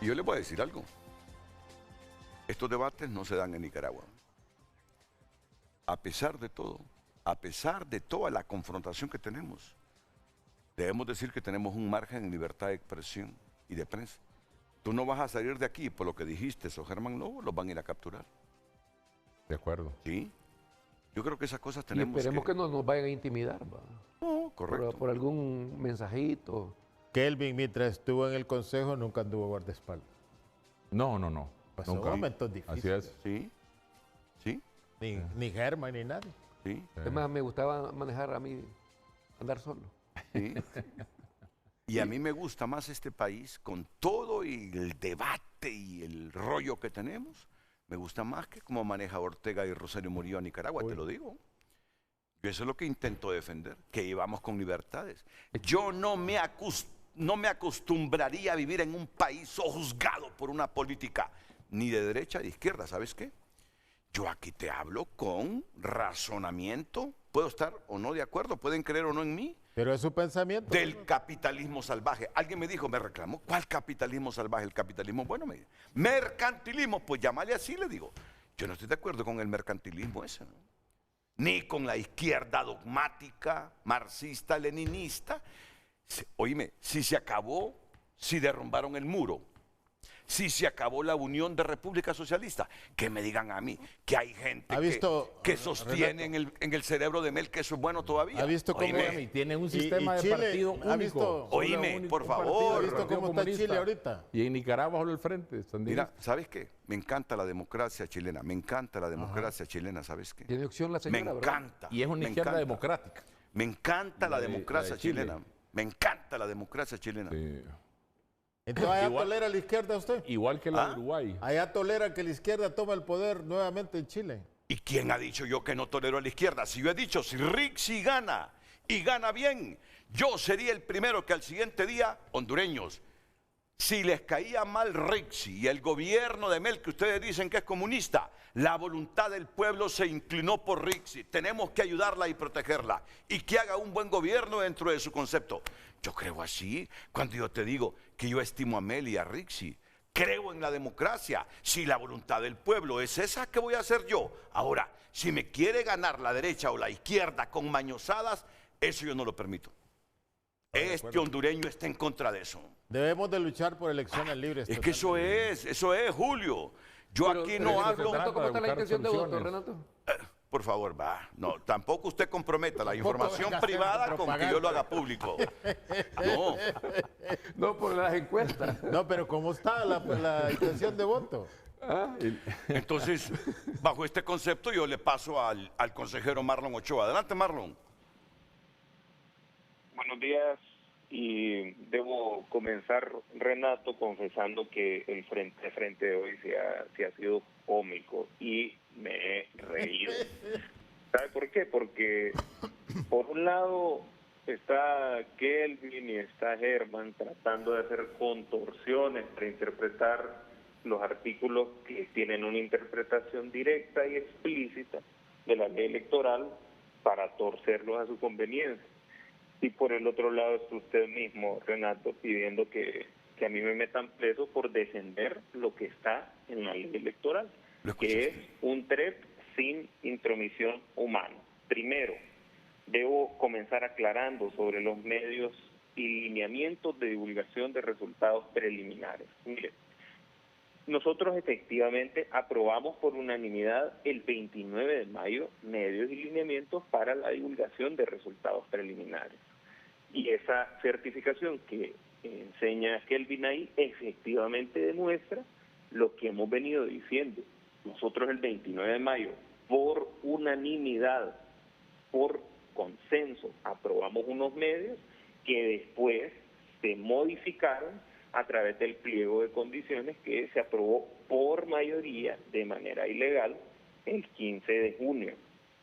Y yo les voy a decir algo. Estos debates no se dan en Nicaragua. A pesar de todo, a pesar de toda la confrontación que tenemos, debemos decir que tenemos un margen en libertad de expresión y de prensa. Tú no vas a salir de aquí por lo que dijiste, Germán, no, los van a ir a capturar. De acuerdo. Sí. Yo creo que esas cosas tenemos y esperemos que no nos vayan a intimidar. ¿Va? No, correcto. Por algún mensajito. Kelvin, mientras estuvo en el consejo, nunca anduvo guardaespaldas. No. Pasó Nunca. momentos difíciles. Así es. Sí. Ni Germán ni nadie. ¿Sí? Es más, me gustaba manejar a mí, andar solo. ¿Sí? Y a mí me gusta más este país con todo y el debate y el rollo que tenemos. Me gusta más que cómo maneja Ortega y Rosario Murillo a Nicaragua, te lo digo. Yo eso es lo que intento defender, que íbamos con libertades. Yo no me acostumbraría a vivir en un país juzgado por una política ni de derecha ni de izquierda, ¿sabes qué? Yo aquí te hablo con razonamiento. Puedo estar o no de acuerdo, pueden creer o no en mí. Pero es su pensamiento. Del capitalismo salvaje. Alguien me dijo, me reclamó, ¿cuál capitalismo salvaje? El capitalismo, bueno, mercantilismo, pues llámale así, le digo. Yo no estoy de acuerdo con el mercantilismo ese, ¿no? Ni con la izquierda dogmática, marxista, leninista. Oíme, si se acabó, si derrumbaron el muro, si se acabó la Unión de Repúblicas Socialistas, que me digan a mí que hay gente que sostiene en el cerebro de Mel que eso es bueno todavía. ¿Ha visto cómo tiene un sistema de Chile, partido único? visto, oíme, por favor. ¿ha visto cómo está Chile ahorita? Y en Nicaragua solo el frente. Mira, ¿sabes qué? Me encanta la democracia chilena, me encanta la democracia chilena, ¿sabes qué? Tiene opción la señora, Me encanta. Y es una izquierda democrática. Me encanta la democracia chilena. Me encanta la democracia chilena. Sí. Entonces, ¿allá tolera la izquierda usted? Igual que la de Uruguay. Allá tolera que la izquierda toma el poder nuevamente en Chile. ¿Y quién ha dicho yo que no tolero a la izquierda? Si yo he dicho, si Rixi gana y gana bien, yo sería el primero que al siguiente día, hondureños, si les caía mal Rixi y el gobierno de Mel, que ustedes dicen que es comunista, la voluntad del pueblo se inclinó por Rixi. Tenemos que ayudarla y protegerla y que haga un buen gobierno dentro de su concepto. Yo creo así cuando yo te digo que yo estimo a Mel y a Rixi. Creo en la democracia. Si la voluntad del pueblo es esa, ¿qué voy a hacer yo? Ahora, si me quiere ganar la derecha o la izquierda con mañosadas, eso yo no lo permito. Este hondureño está en contra de eso. Debemos de luchar por elecciones libres. Es que eso es, Julio. Yo aquí no hablo... ¿Cómo está la intención de voto, Renato? Por favor, va. No, tampoco usted comprometa la información privada con que yo lo haga público. No. No, por las encuestas. No, pero ¿cómo está la intención de voto? Entonces, bajo este concepto, yo le paso al consejero Marlon Ochoa. Adelante, Marlon. Buenos días, y debo comenzar, Renato, confesando que el frente de hoy se ha sido cómico y me he reído. ¿Sabe por qué? Porque por un lado está Kelvin y está Germán tratando de hacer contorsiones para interpretar los artículos que tienen una interpretación directa y explícita de la ley electoral para torcerlos a su conveniencia. Y por el otro lado está usted mismo, Renato, pidiendo que a mí me metan preso por defender lo que está en la ley electoral, que es un TREP sin intromisión humana. Primero, debo comenzar aclarando sobre los medios y lineamientos de divulgación de resultados preliminares. Mire, nosotros efectivamente aprobamos por unanimidad el 29 de mayo medios y lineamientos para la divulgación de resultados preliminares. Y esa certificación que enseña Kelvin ahí efectivamente demuestra lo que hemos venido diciendo. Nosotros el 29 de mayo, por unanimidad, por consenso, aprobamos unos medios que después se modificaron a través del pliego de condiciones que se aprobó por mayoría de manera ilegal el 15 de junio.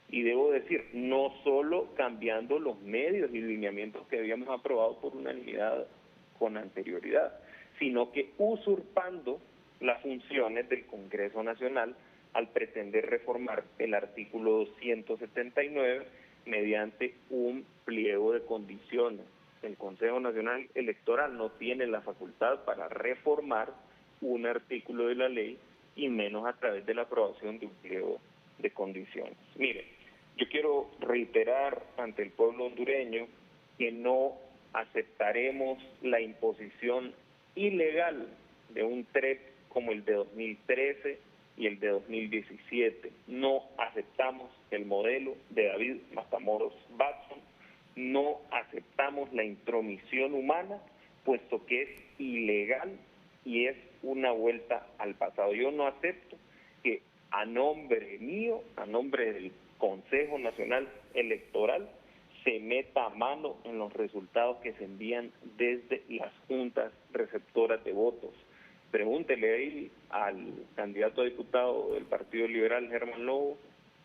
Y debo decir, no solo cambiando los medios y lineamientos que habíamos aprobado por unanimidad con anterioridad, sino que usurpando las funciones del Congreso Nacional al pretender reformar el artículo 279 mediante un pliego de condiciones. El Consejo Nacional Electoral no tiene la facultad para reformar un artículo de la ley y menos a través de la aprobación de un pliego de condiciones. Mire, yo quiero reiterar ante el pueblo hondureño que no aceptaremos la imposición ilegal de un TREP como el de 2013 y el de 2017. No aceptamos el modelo de David Matamoros Batson. No aceptamos la intromisión humana, puesto que es ilegal y es una vuelta al pasado. Yo no acepto que a nombre mío, a nombre del Consejo Nacional Electoral, se meta mano en los resultados que se envían desde las juntas receptoras de votos. Pregúntele ahí al candidato a diputado del Partido Liberal, Germán Lobo,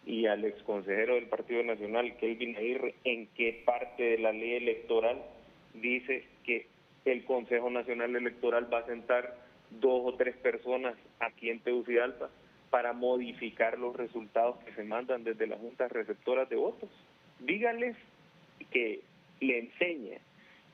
y al exconsejero del Partido Nacional, Kelvin Aguirre, en qué parte de la ley electoral dice que el Consejo Nacional Electoral va a sentar 2 o 3 personas aquí en Tegucigalpa para modificar los resultados que se mandan desde las juntas receptoras de votos. Díganles que le enseñe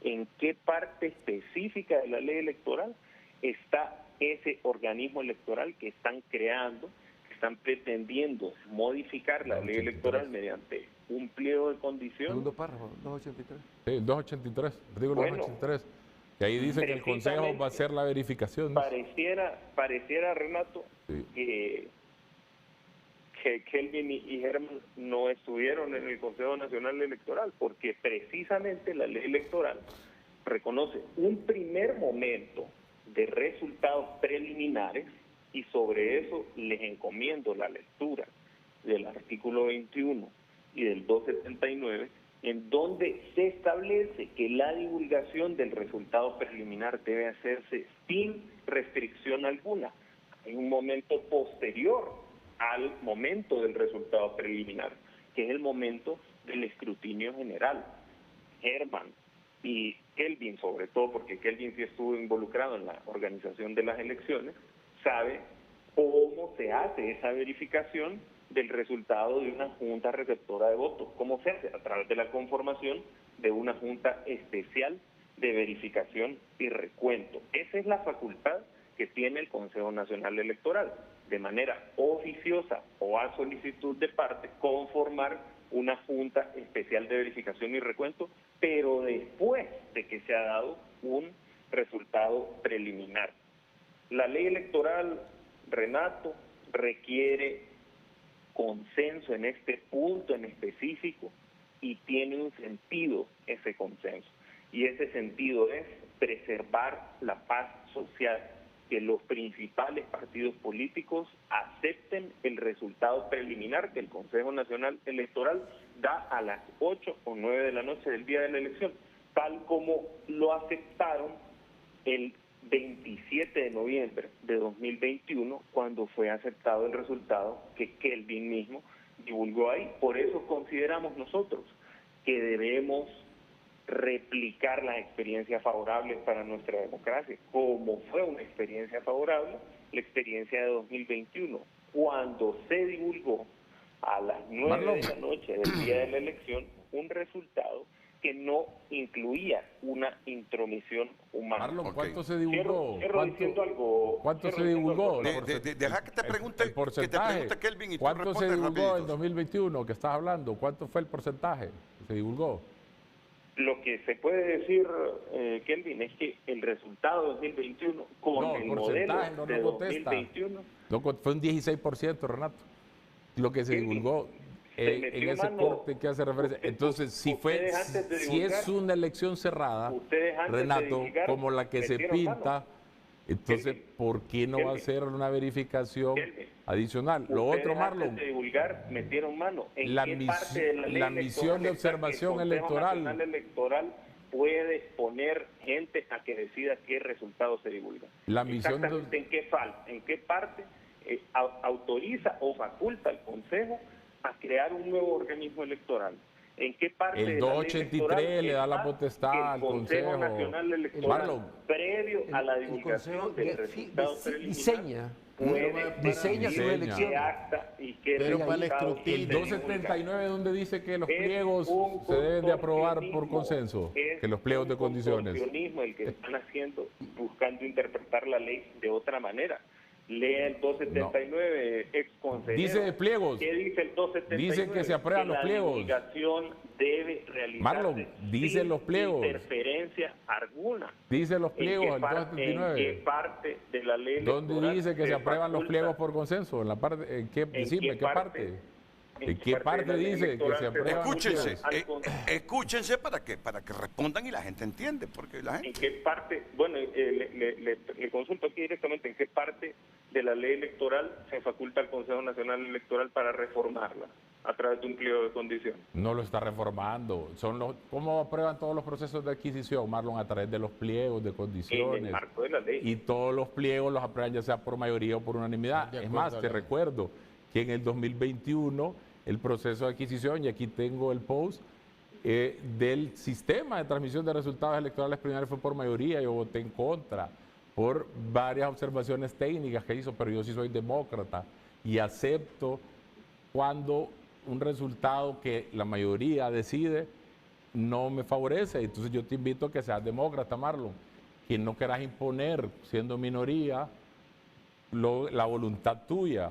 en qué parte específica de la ley electoral está ese organismo electoral que están creando, que están pretendiendo modificar la ley electoral mediante un pliego de condiciones. Segundo párrafo, 283. Sí, 283, artículo 283. Y ahí dice que el Consejo va a hacer la verificación. Pareciera, Renato, sí, que Kelvin y Germán no estuvieron en el Consejo Nacional Electoral, porque precisamente la ley electoral reconoce un primer momento de resultados preliminares, y sobre eso les encomiendo la lectura del artículo 21 y del 279, en donde se establece que la divulgación del resultado preliminar debe hacerse sin restricción alguna. En un momento posterior al momento del resultado preliminar, que es el momento del escrutinio general. Germán y Kelvin, sobre todo, porque Kelvin sí estuvo involucrado en la organización de las elecciones, sabe cómo se hace esa verificación del resultado de una junta receptora de votos. ¿Cómo se hace? A través de la conformación de una junta especial de verificación y recuento. Esa es la facultad que tiene el Consejo Nacional Electoral, de manera oficiosa o a solicitud de parte, conformar una junta especial de verificación y recuento, pero después de que se ha dado un resultado preliminar. La ley electoral, Renato, requiere consenso en este punto en específico, y tiene un sentido ese consenso, y ese sentido es preservar la paz social, que los principales partidos políticos acepten el resultado preliminar que el Consejo Nacional Electoral da a las 8 o 9 de la noche del día de la elección, tal como lo aceptaron el 27 de noviembre de 2021, cuando fue aceptado el resultado que Kelvin mismo divulgó ahí. Por eso consideramos nosotros que debemos replicar las experiencias favorables para nuestra democracia, como fue una experiencia favorable la experiencia de 2021, cuando se divulgó a las 9 de la noche del día de la elección un resultado que no incluía una intromisión humana. Marlon, ¿cuánto se divulgó? ¿Cuánto se divulgó? Deja que te pregunte, Kelvin, y tú ¿cuánto se divulgó rapidito en 2021 que estás hablando? ¿Cuánto fue el porcentaje que se divulgó? Lo que se puede decir, Kelvin, es que el resultado de 2021 con el modelo de 2021... No, fue un 16%, Renato, lo que se divulgó en ese corte que hace referencia. Entonces, si es una elección cerrada, Renato, como la que se pinta, entonces, ¿por qué no va a ser una verificación adicional? Lo otro, Marlon, antes de divulgar, metieron mano. ¿En la qué parte de la ley misión de observación electoral. El Consejo Nacional Electoral puede poner gente a que decida qué resultado se divulga. La misión ¿En qué parte autoriza o faculta al Consejo a crear un nuevo organismo electoral? ¿En qué parte el 283 le da la potestad al Consejo Nacional Electoral, previo a la divulgación del resultado preliminar, diseña su elección? Pero para el escrutinio. El 279, donde dice que los pliegos se deben de aprobar por consenso, que los pliegos de condiciones. El que están haciendo, buscando interpretar la ley de otra manera. Lea el 279, ex consejero. Dice de pliegos. ¿Qué dice el 279? Dice que se aprueban los pliegos. La divulgación debe realizarse Marlon, dice sin los pliegos. interferencia alguna. Dice los pliegos, el 279. ¿En qué parte de la ley electoral? ¿Dónde dice que se aprueban los pliegos por consenso? ¿En la parte, qué parte? ¿En qué parte dice que se aprueban? Escúchense, escúchense para que respondan y la gente entiende, porque la gente... ¿En qué parte? Bueno, le consulto aquí directamente, ¿en qué parte de la ley electoral se faculta al Consejo Nacional Electoral para reformarla a través de un pliego de condiciones? No lo está reformando. ¿Cómo aprueban todos los procesos de adquisición, Marlon? A través de los pliegos de condiciones. En el marco de la ley. Y todos los pliegos los aprueban ya sea por mayoría o por unanimidad. Es más, te recuerdo que en el 2021 el proceso de adquisición, y aquí tengo el post, del sistema de transmisión de resultados electorales preliminares fue por mayoría. Yo voté en contra por varias observaciones técnicas que hizo, pero yo sí soy demócrata y acepto cuando un resultado que la mayoría decide no me favorece. Entonces yo te invito a que seas demócrata, Marlon, que no quieras imponer, siendo minoría, la voluntad tuya.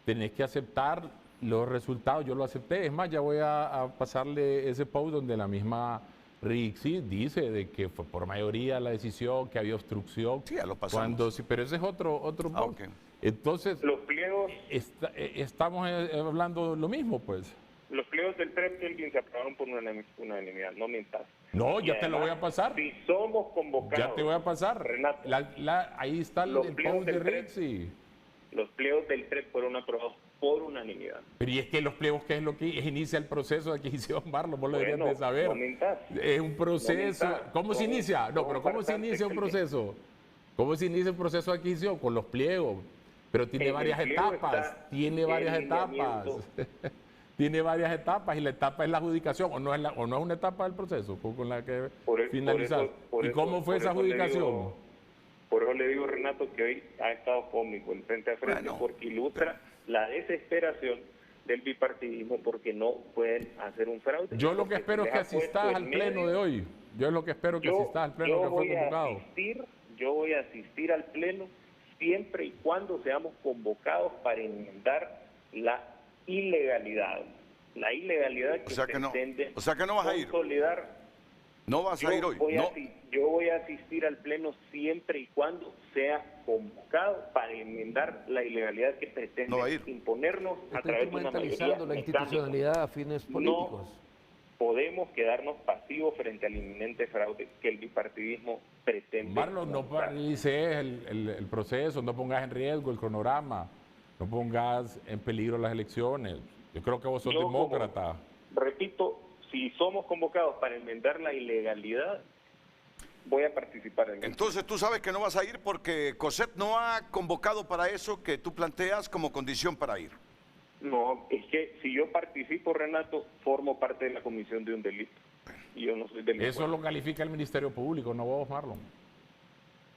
Tenés que aceptar los resultados. Yo lo acepté. Es más, ya voy a pasarle ese post donde la misma Rixi dice de que fue por mayoría la decisión, que había obstrucción. Sí, ya lo pasamos. Pero ese es otro post. Okay. Entonces, los pliegos... estamos hablando lo mismo, pues. Los pliegos del TREP se aprobaron por unanimidad, no mientas. No, Y ya además, te lo voy a pasar. Si somos convocados... Ya te voy a pasar. Renato, ahí está el post de Rixi. Los pliegos del TREP fueron aprobados por unanimidad. Pero y es que los pliegos, ¿qué es lo que inicia el proceso de adquisición, Marlon? Vos lo deberías de saber. No mintas. Es un proceso. No ¿Cómo se inicia? No, pero ¿cómo se inicia un proceso? ¿Cómo se inicia el proceso de adquisición? Con los pliegos. Pero tiene varias etapas. Tiene varias etapas. Tiene varias etapas y la etapa es la adjudicación. ¿O no es una etapa del proceso con la que finalizar? ¿Y cómo fue esa adjudicación? Por eso le digo, Renato, que hoy ha estado cómico el frente a frente, porque ilustra la desesperación del bipartidismo porque no pueden hacer un fraude. Yo lo que espero es que asistas al pleno de hoy. Yo lo que espero que asistas al pleno que fue convocado. Yo voy a asistir al pleno siempre y cuando seamos convocados para enmendar la ilegalidad. La ilegalidad que pretende o sea que no vas a ir. Consolidar. No vas a ir hoy. Yo voy a asistir al pleno siempre y cuando sea convocado para enmendar la ilegalidad que pretende imponernos a través de una mayoría la institucionalidad a fines políticos. No podemos quedarnos pasivos frente al inminente fraude que el bipartidismo pretende. Marlon, no paralices el proceso, no pongas en riesgo el cronograma, no pongas en peligro las elecciones. Yo creo que vos sos demócrata. Repito, si somos convocados para enmendar la ilegalidad, voy a participar en eso. Entonces tú sabes que no vas a ir porque COSET no ha convocado para eso que tú planteas como condición para ir. No, es que si yo participo, Renato, formo parte de la comisión de un delito. Y yo no soy delincuente. Eso lo califica el Ministerio Público, no vos, Marlon.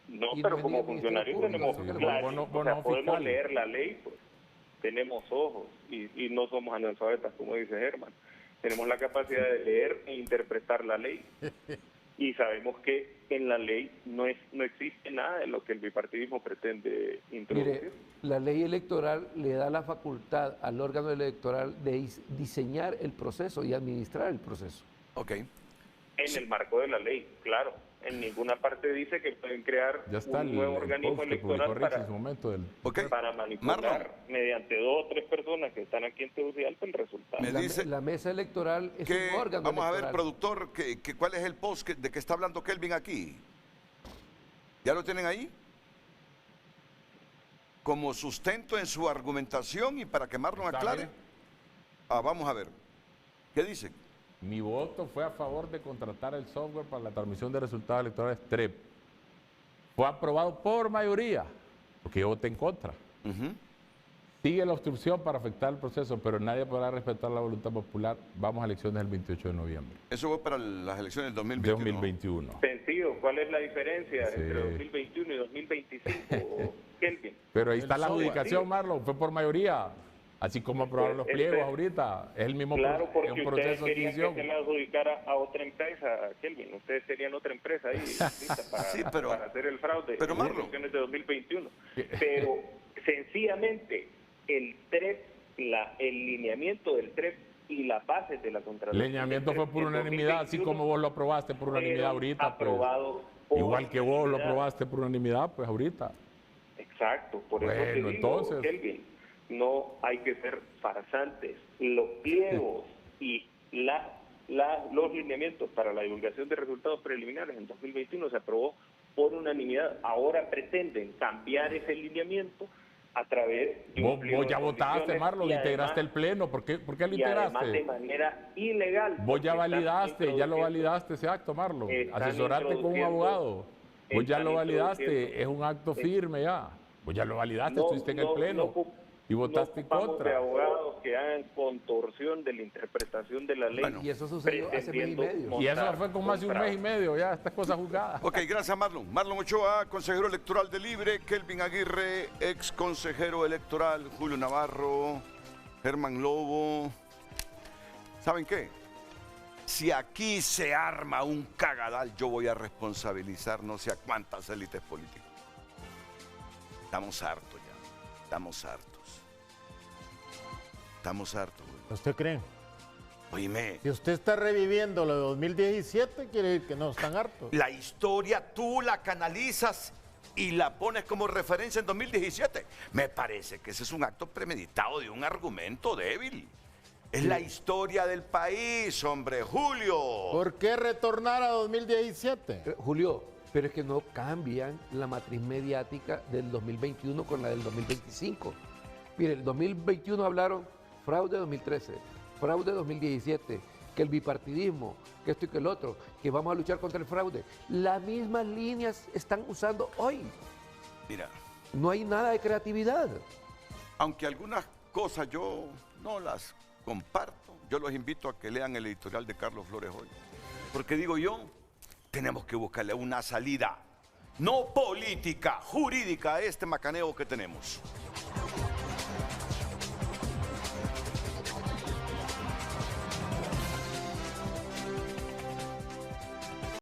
No, pero como funcionarios tenemos podemos leer la ley, pues. Tenemos ojos y no somos analfabetas, como dice Germán. Tenemos la capacidad de leer e interpretar la ley y sabemos que en la ley no existe nada de lo que el bipartidismo pretende introducir. Mire, la ley electoral le da la facultad al órgano electoral de diseñar el proceso y administrar el proceso. Ok. En el marco de la ley, claro. En ninguna parte dice que pueden crear un nuevo organismo electoral para manipular mediante 2 o 3 personas que están aquí en Tegucigalpa el resultado. La mesa electoral es un órgano Vamos electoral. a ver, productor, ¿cuál es el post de que está hablando Kelvin aquí? ¿Ya lo tienen ahí? Como sustento en su argumentación y para que Marlon aclare. Vamos a ver. ¿Qué dice? Mi voto fue a favor de contratar el software para la transmisión de resultados electorales TREP. Fue aprobado por mayoría, porque yo voté en contra. Sigue la obstrucción para afectar el proceso, pero nadie podrá respetar la voluntad popular. Vamos a elecciones el 28 de noviembre. Eso fue para las elecciones del 2021. Sencillo, ¿cuál es la diferencia entre 2021 y 2025, Kelvin? Pero ahí está la adjudicación, Marlon, fue por mayoría. Así como aprobaron los pliegos ahorita, es el mismo porque un proceso de adquisición. Que se le adjudicara a otra empresa, Kelvin. Ustedes serían otra empresa ahí para hacer el fraude en las elecciones de 2021. Pero sencillamente el TREP, el lineamiento del TREP y las bases de la contratación. El lineamiento fue por unanimidad, así como vos lo aprobaste por unanimidad ahorita. Pues, igual que vos lo aprobaste por unanimidad, pues ahorita. Exacto, por eso te digo, entonces, Kelvin. no hay que ser farsantes. Los pliegos y los lineamientos para la divulgación de resultados preliminares en 2021 se aprobó por unanimidad. Ahora pretenden cambiar ese lineamiento a través de un pliego Vos ya de votaste, condiciones Marlon, y integraste además- el pleno. ¿Por qué lo y además de integraste? manera ilegal. Vos ya porque están validaste, ya lo introduciendo- validaste ese acto, Marlon. están Asesorate con un introduciendo- abogado. Vos ya están lo validaste, introduciendo- es un acto firme ya. Vos ya lo validaste, estuviste en el pleno y votaste en no ocupamos de contra. abogados que hagan contorsión de la interpretación de la ley. Bueno. Y eso sucedió hace mes y pretendiendo medio. Y eso montar fue con más de un fraude. mes y medio, ya, estas cosas juzgadas. Ok, gracias Marlon. Marlon Ochoa, consejero electoral de Libre, Kelvin Aguirre, ex consejero electoral, Julio Navarro, Germán Lobo. ¿Saben qué? Si aquí se arma un cagadal, yo voy a responsabilizar no sé a cuántas élites políticas. Estamos hartos ya, estamos hartos. Estamos hartos, güey. ¿Usted cree? Oíme, Si usted está reviviendo lo de 2017, quiere decir que no están hartos. la historia tú la canalizas y la pones como referencia en 2017. Me parece que ese es un acto premeditado de un argumento débil. Es la historia del país, hombre, Julio. ¿Por qué retornar a 2017? Julio, pero es que no cambian la matriz mediática del 2021 con la del 2025. Mire, el 2021 hablaron fraude 2013, fraude 2017, que el bipartidismo, que esto y que el otro, que vamos a luchar contra el fraude. Las mismas líneas están usando hoy. Mira, No hay nada de creatividad. aunque algunas cosas yo no las comparto, yo los invito a que lean el editorial de Carlos Flores hoy. Porque digo yo, tenemos que buscarle una salida, no política, jurídica a este macaneo que tenemos.